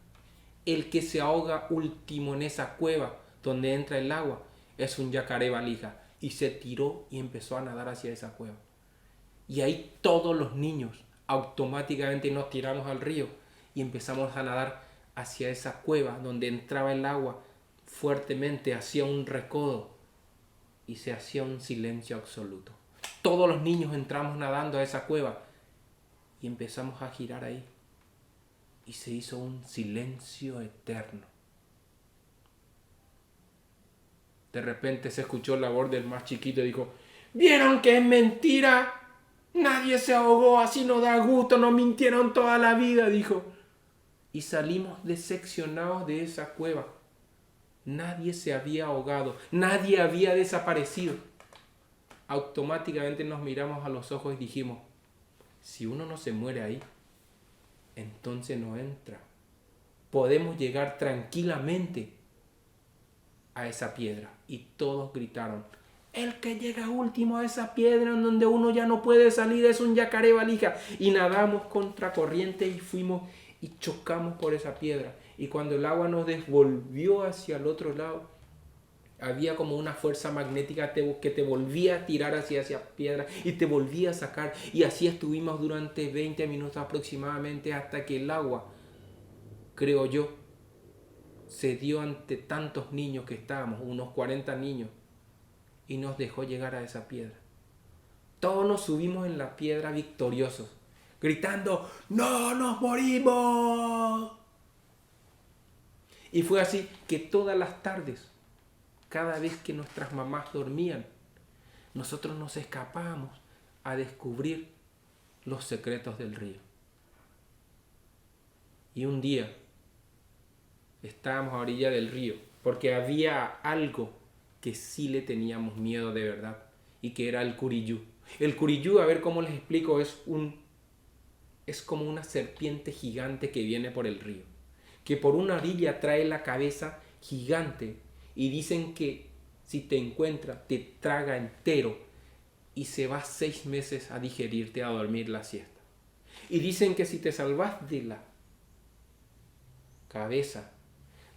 el que se ahoga último en esa cueva donde entra el agua es un yacaré valija. Y se tiró y empezó a nadar hacia esa cueva. Y ahí todos los niños automáticamente nos tiramos al río y empezamos a nadar hacia esa cueva donde entraba el agua fuertemente, hacía un recodo y se hacía un silencio absoluto. Todos los niños entramos nadando a esa cueva y empezamos a girar ahí, y se hizo un silencio eterno. De repente se escuchó la voz del más chiquito y dijo: ¿vieron que es mentira? Nadie se ahogó, así no da gusto, nos mintieron toda la vida, dijo. Y salimos decepcionados de esa cueva. Nadie se había ahogado, nadie había desaparecido. Automáticamente nos miramos a los ojos y dijimos: si uno no se muere ahí, entonces no entra. Podemos llegar tranquilamente a esa piedra. Y todos gritaron: el que llega último a esa piedra en donde uno ya no puede salir es un yacaré valija. Y nadamos contra corriente y fuimos y chocamos por esa piedra. Y cuando el agua nos devolvió hacia el otro lado, había como una fuerza magnética que te volvía a tirar hacia esa piedra y te volvía a sacar. Y así estuvimos durante 20 minutos aproximadamente, hasta que el agua, creo yo, se dio ante tantos niños que estábamos, unos 40 niños, y nos dejó llegar a esa piedra. Todos nos subimos en la piedra victoriosos, gritando: ¡no nos morimos! Y fue así que todas las tardes, cada vez que nuestras mamás dormían, nosotros nos escapábamos a descubrir los secretos del río. Y un día estábamos a orilla del río, porque había algo que sí le teníamos miedo de verdad, y que era el curiyú. El curiyú, a ver cómo les explico, es como una serpiente gigante que viene por el río. que por una orilla trae la cabeza gigante y dicen que si te encuentra te traga entero y se va 6 meses a digerirte, a dormir la siesta. Y dicen que si te salvas de la cabeza,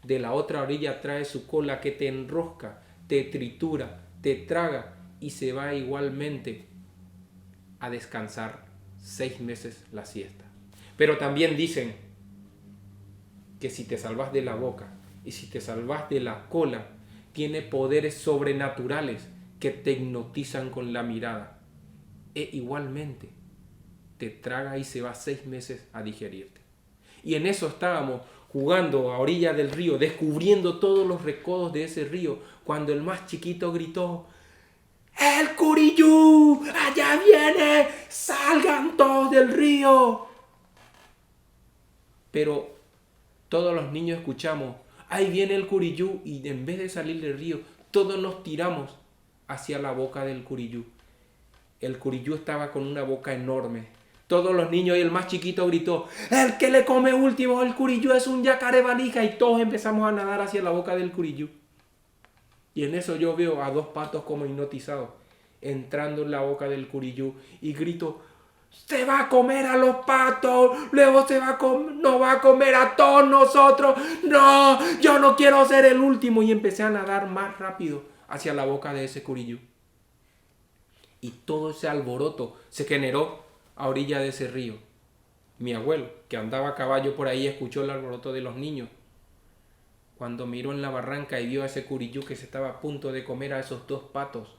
de la otra orilla trae su cola que te enrosca, te tritura, te traga y se va igualmente a descansar 6 meses la siesta. Pero también dicen que si te salvas de la boca y si te salvas de la cola, tiene poderes sobrenaturales que te hipnotizan con la mirada. E igualmente te traga y se va 6 meses a digerirte. Y en eso estábamos jugando a orilla del río, descubriendo todos los recodos de ese río, cuando el más chiquito gritó: ¡El curiyú! ¡Allá viene! ¡Salgan todos del río! Pero todos los niños escuchamos: ¡ahí viene el curiyú! Y en vez de salir del río, todos nos tiramos hacia la boca del curiyú. El curiyú estaba con una boca enorme. Todos los niños y el más chiquito gritó: ¡el que le come último el curiyú es un yacarebalija! Y todos empezamos a nadar hacia la boca del curiyú. Y en eso yo veo a 2 patos como hipnotizados entrando en la boca del curiyú y grito: ¡se va a comer a los patos! ¡Luego nos va a comer a todos nosotros! ¡No! ¡Yo no quiero ser el último! Y empecé a nadar más rápido hacia la boca de ese curiyú. Y todo ese alboroto se generó a orilla de ese río. Mi abuelo, que andaba a caballo por ahí, escuchó el alboroto de los niños. Cuando miró en la barranca y vio a ese curiyú que se estaba a punto de comer a esos 2 patos,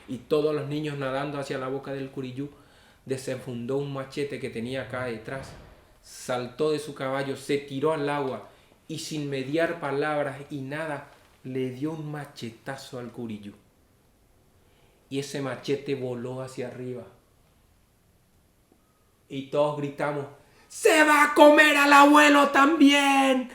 y todos los niños nadando hacia la boca del curiyú, desenfundó un machete que tenía acá detrás, saltó de su caballo, se tiró al agua y sin mediar palabras y nada, le dio un machetazo al curiyú. Y ese machete voló hacia arriba. Y todos gritamos: ¡se va a comer al abuelo también!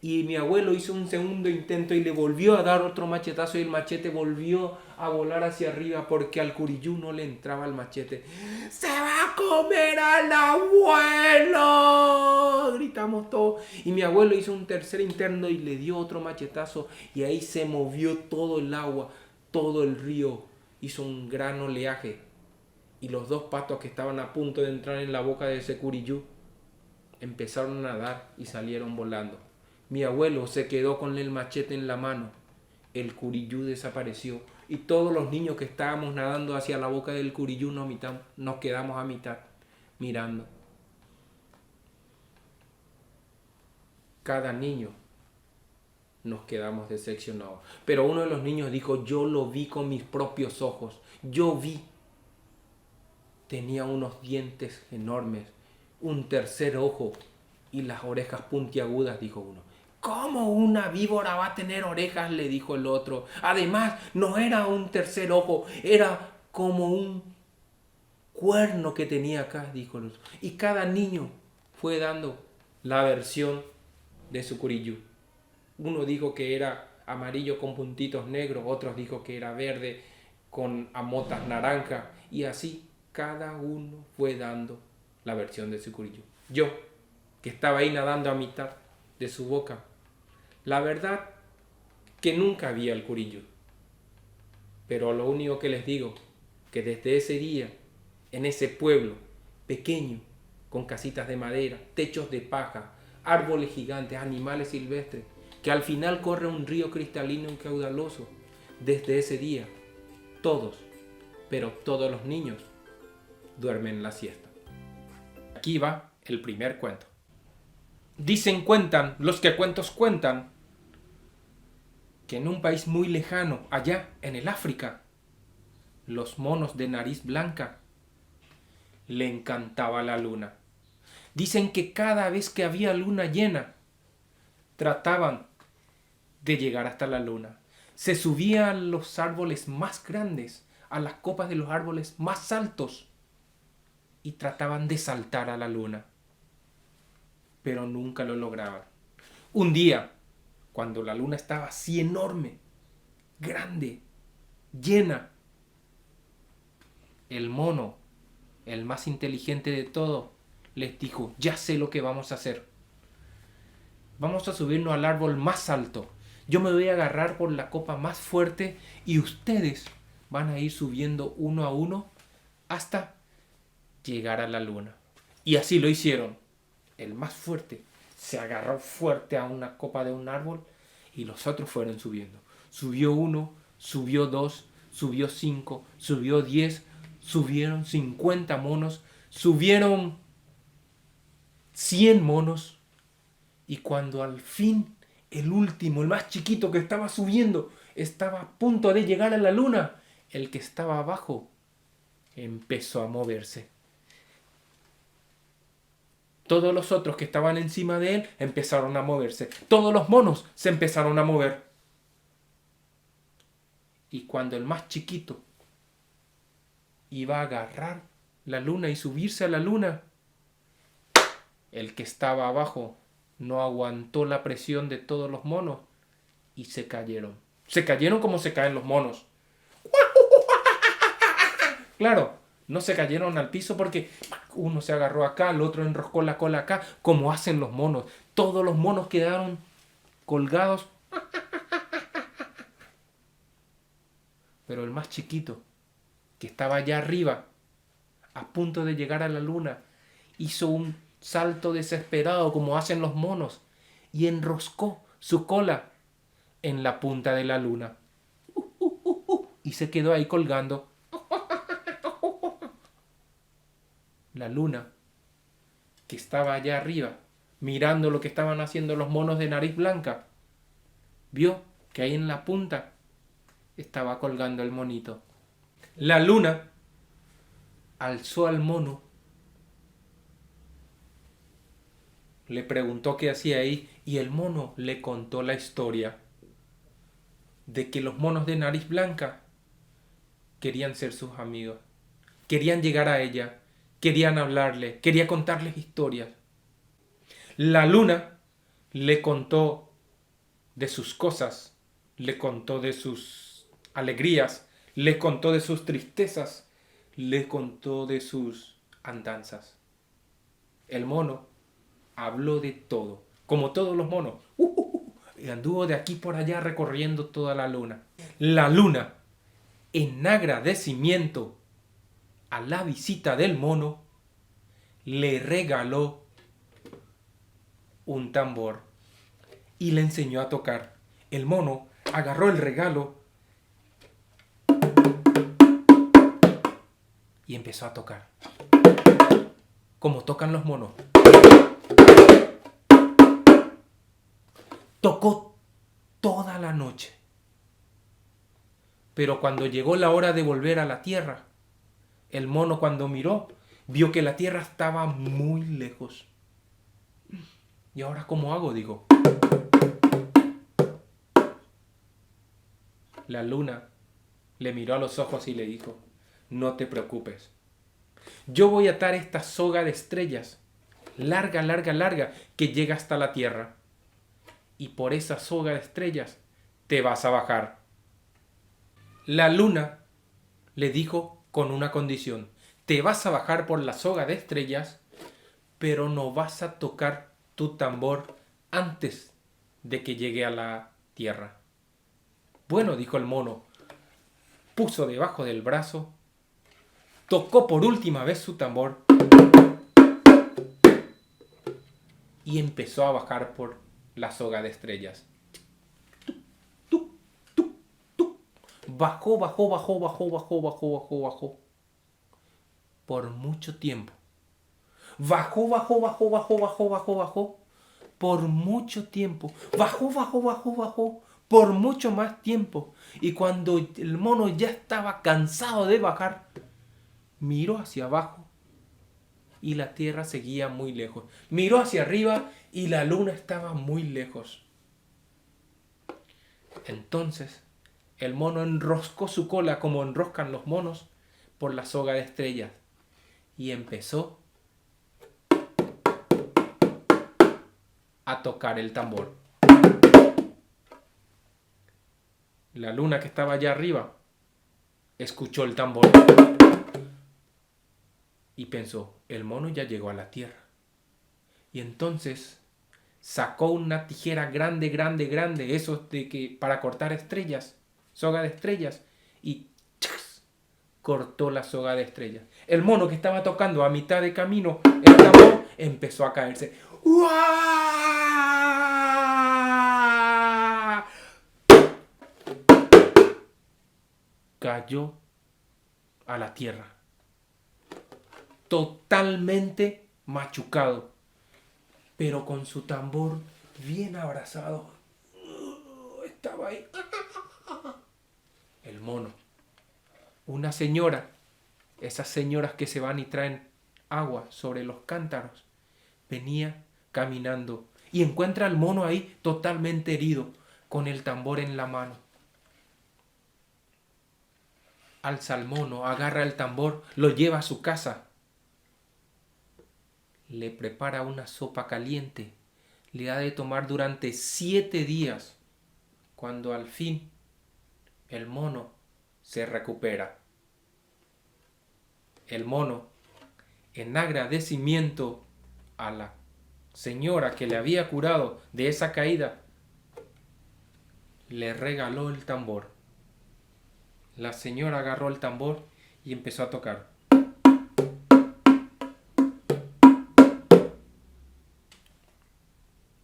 Y mi abuelo hizo un segundo intento y le volvió a dar otro machetazo y el machete volvió a volar hacia arriba porque al curiyú no le entraba el machete. ¡Se va a comer al abuelo! Gritamos todos. Y mi abuelo hizo un tercer intento y le dio otro machetazo y ahí se movió todo el agua, todo el río. Hizo un gran oleaje. Y los 2 patos que estaban a punto de entrar en la boca de ese curiyú empezaron a nadar y salieron volando. Mi abuelo se quedó con el machete en la mano. El curiyú desapareció y todos los niños que estábamos nadando hacia la boca del curiyú nos quedamos a mitad mirando. Cada niño nos quedamos decepcionados. Pero uno de los niños dijo: yo lo vi con mis propios ojos. Yo vi. Tenía unos dientes enormes, un tercer ojo y las orejas puntiagudas, dijo uno. ¿Cómo una víbora va a tener orejas?, le dijo el otro. Además, no era un tercer ojo, era como un cuerno que tenía acá, dijo el otro. Y cada niño fue dando la versión de su curiyú. Uno dijo que era amarillo con puntitos negros, otros dijo que era verde con amotas naranja, y así cada uno fue dando la versión de su curiyú. Yo, que estaba ahí nadando a mitad de su boca, la verdad que nunca vi al curiyú. Pero lo único que les digo, que desde ese día, en ese pueblo pequeño, con casitas de madera, techos de paja, árboles gigantes, animales silvestres, que al final corre un río cristalino y caudaloso, desde ese día, todos, pero todos los niños, duermen la siesta. Aquí va el primer cuento. Dicen, cuentan, los que cuentos cuentan, que en un país muy lejano, allá en el África, los monos de nariz blanca le encantaba la luna. Dicen que cada vez que había luna llena, trataban de llegar hasta la luna. Se subían a los árboles más grandes, a las copas de los árboles más altos, y trataban de saltar a la luna, pero nunca lo lograban. Un día, cuando la luna estaba así enorme, grande, llena, el mono, el más inteligente de todos, les dijo: ya sé lo que vamos a hacer. Vamos a subirnos al árbol más alto. Yo me voy a agarrar por la copa más fuerte y ustedes van a ir subiendo uno a uno hasta llegar a la luna. Y así lo hicieron. El más fuerte se agarró fuerte a una copa de un árbol y los otros fueron subiendo. Subió 1, subió 2, subió 5, subió 10, subieron 50 monos, subieron 100 monos. Y cuando al fin el último, el más chiquito que estaba subiendo, estaba a punto de llegar a la luna, el que estaba abajo empezó a moverse. Todos los otros que estaban encima de él empezaron a moverse. Todos los monos se empezaron a mover. Y cuando el más chiquito iba a agarrar la luna y subirse a la luna, el que estaba abajo no aguantó la presión de todos los monos y se cayeron. Se cayeron como se caen los monos. Claro, no se cayeron al piso porque uno se agarró acá, el otro enroscó la cola acá, como hacen los monos. Todos los monos quedaron colgados. Pero el más chiquito, que estaba allá arriba, a punto de llegar a la luna, hizo un salto desesperado como hacen los monos y enroscó su cola en la punta de la luna. Y se quedó ahí colgando. La luna, que estaba allá arriba, mirando lo que estaban haciendo los monos de nariz blanca, vio que ahí en la punta estaba colgando el monito. La luna alzó al mono, le preguntó qué hacía ahí y el mono le contó la historia de que los monos de nariz blanca querían ser sus amigos, querían llegar a ella, querían hablarle, quería contarles historias. La luna le contó de sus cosas, le contó de sus alegrías, le contó de sus tristezas, le contó de sus andanzas. El mono habló de todo, como todos los monos, y anduvo de aquí por allá recorriendo toda la luna. La luna, en agradecimiento a la visita del mono, le regaló un tambor y le enseñó a tocar. El mono agarró el regalo y empezó a tocar, como tocan los monos. Tocó toda la noche. Pero cuando llegó la hora de volver a la tierra, el mono cuando miró, vio que la tierra estaba muy lejos. ¿Y ahora cómo hago? Digo. La luna le miró a los ojos y le dijo, no te preocupes. Yo voy a atar esta soga de estrellas, larga, larga, larga, que llega hasta la tierra. Y por esa soga de estrellas te vas a bajar. La luna le dijo con una condición. Te vas a bajar por la soga de estrellas, pero no vas a tocar tu tambor antes de que llegue a la tierra. Bueno, dijo el mono. Puso debajo del brazo, tocó por última vez su tambor y empezó a bajar por la soga de estrellas. Bajó, bajó, bajó, bajó, bajó, bajó, bajó, bajó. Por mucho tiempo. Bajó, bajó, bajó, bajó, bajó, bajó, bajó. Por mucho tiempo. Bajó, bajó, bajó, bajó. Por mucho más tiempo. Y cuando el mono ya estaba cansado de bajar, miró hacia abajo y la tierra seguía muy lejos. Miró hacia arriba y la luna estaba muy lejos. Entonces, el mono enroscó su cola como enroscan los monos por la soga de estrellas y empezó a tocar el tambor. La luna que estaba allá arriba escuchó el tambor y pensó, el mono ya llegó a la tierra. Y entonces sacó una tijera grande, esos de que para cortar estrellas, soga de estrellas, y ¡chas! Cortó la soga de estrellas. El mono que estaba tocando a mitad de camino, el tambor, empezó a caerse. ¡Uah! Cayó a la tierra, totalmente machucado, pero con su tambor bien abrazado. Estaba ahí. El mono. Una señora, esas señoras que se van y traen agua sobre los cántaros, venía caminando y encuentra al mono ahí totalmente herido, con el tambor en la mano. Alza al mono, agarra el tambor, lo lleva a su casa. Le prepara una sopa caliente, le da de tomar durante 7 días, cuando al fin el mono se recupera. El mono, en agradecimiento a la señora que le había curado de esa caída, le regaló el tambor. La señora agarró el tambor y empezó a tocar.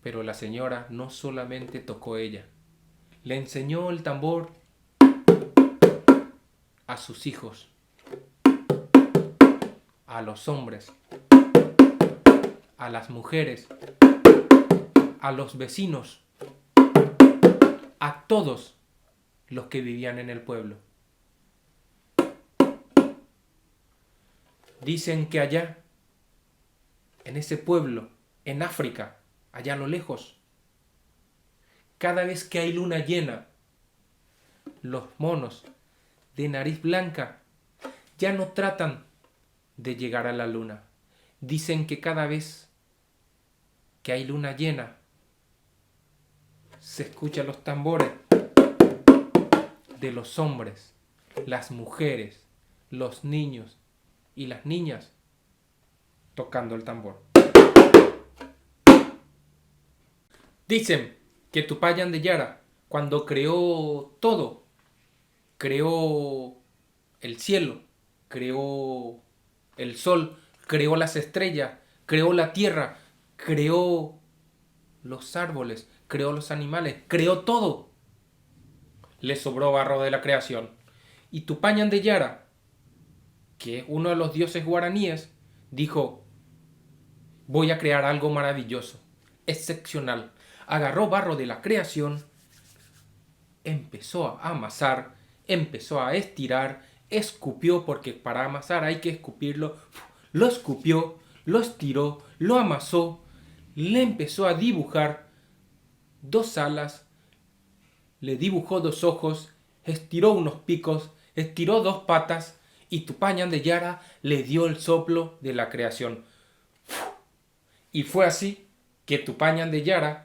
Pero la señora no solamente tocó ella, le enseñó el tambor a sus hijos, a los hombres, a las mujeres, a los vecinos, a todos los que vivían en el pueblo. Dicen que allá, en ese pueblo, en África, allá a lo lejos, cada vez que hay luna llena, los monos de nariz blanca ya no tratan de llegar a la luna. Dicen que cada vez que hay luna llena, se escuchan los tambores de los hombres, las mujeres, los niños y las niñas tocando el tambor. Dicen que Tupayán de Yara, cuando creó todo, creó el cielo, creó el sol, creó las estrellas, creó la tierra, creó los árboles, creó los animales, creó todo. Le sobró barro de la creación. Y Tupayán de Yara, que es uno de los dioses guaraníes, dijo: voy a crear algo maravilloso, excepcional. Agarró barro de la creación, empezó a amasar, empezó a estirar, escupió, porque para amasar hay que escupirlo. Lo escupió, lo estiró, lo amasó, le empezó a dibujar 2 alas, le dibujó 2 ojos, estiró unos picos, estiró 2 patas, y Tupayán de Yara le dio el soplo de la creación. Y fue así que Tupayán de Yara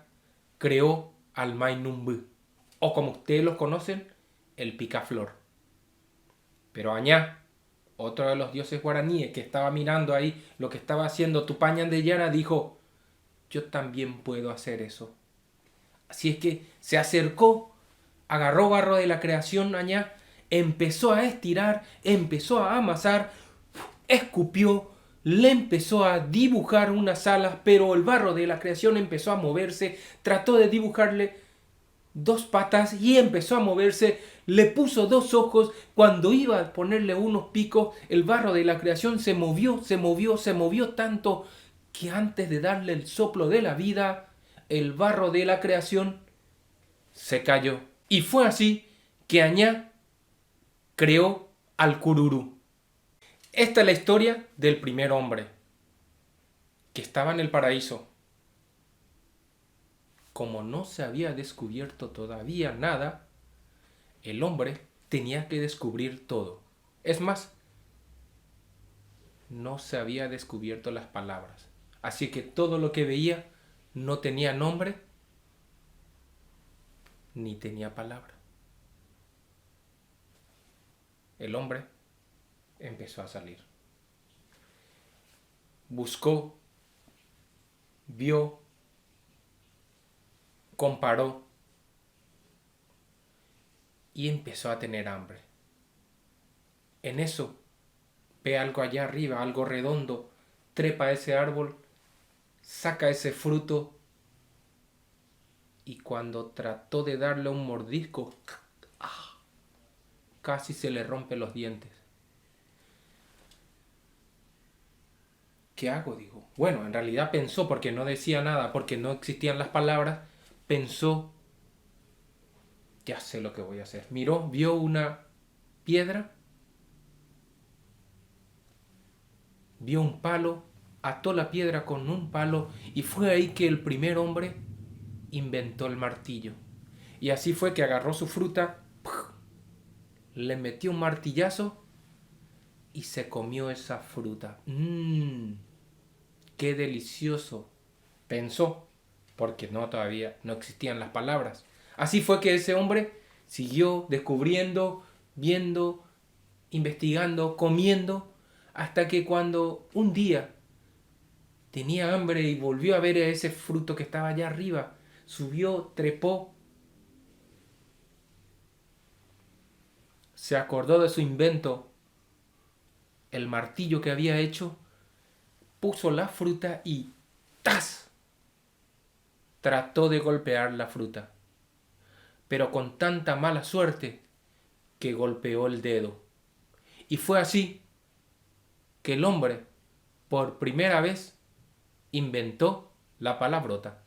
creó al Mainumbu, o como ustedes los conocen, el picaflor. Pero Añá, otro de los dioses guaraníes que estaba mirando ahí lo que estaba haciendo Tupayán de Yara, dijo: yo también puedo hacer eso. Así es que se acercó, agarró barro de la creación Añá, empezó a estirar, empezó a amasar, escupió, le empezó a dibujar unas alas, pero el barro de la creación empezó a moverse, trató de dibujarle 2 patas y empezó a moverse, le puso 2 ojos, cuando iba a ponerle unos picos, el barro de la creación se movió tanto que antes de darle el soplo de la vida, el barro de la creación se cayó. Y fue así que Añá creó al Cururú. Esta es la historia del primer hombre que estaba en el paraíso. Como no se había descubierto todavía nada, el hombre tenía que descubrir todo. Es más, no se había descubierto las palabras. Así que todo lo que veía no tenía nombre ni tenía palabra. El hombre empezó a salir. Buscó, vio, comparó y empezó a tener hambre. En eso ve algo allá arriba, algo redondo, trepa a ese árbol, saca ese fruto y cuando trató de darle un mordisco, casi se le rompen los dientes. ¿Qué hago? Digo. Bueno, en realidad pensó, porque no decía nada, porque no existían las palabras, pensó, ya sé lo que voy a hacer. Miró, vio una piedra, vio un palo, ató la piedra con un palo y fue ahí que el primer hombre inventó el martillo. Y así fue que agarró su fruta, le metió un martillazo y se comió esa fruta. ¡Qué delicioso! Pensó, porque todavía no existían las palabras. Así fue que ese hombre siguió descubriendo, viendo, investigando, comiendo, hasta que cuando un día tenía hambre y volvió a ver ese fruto que estaba allá arriba, subió, trepó, se acordó de su invento, el martillo que había hecho, puso la fruta y ¡tas! Trató de golpear la fruta, pero con tanta mala suerte que golpeó el dedo. Y fue así que el hombre, por primera vez, inventó la palabrota.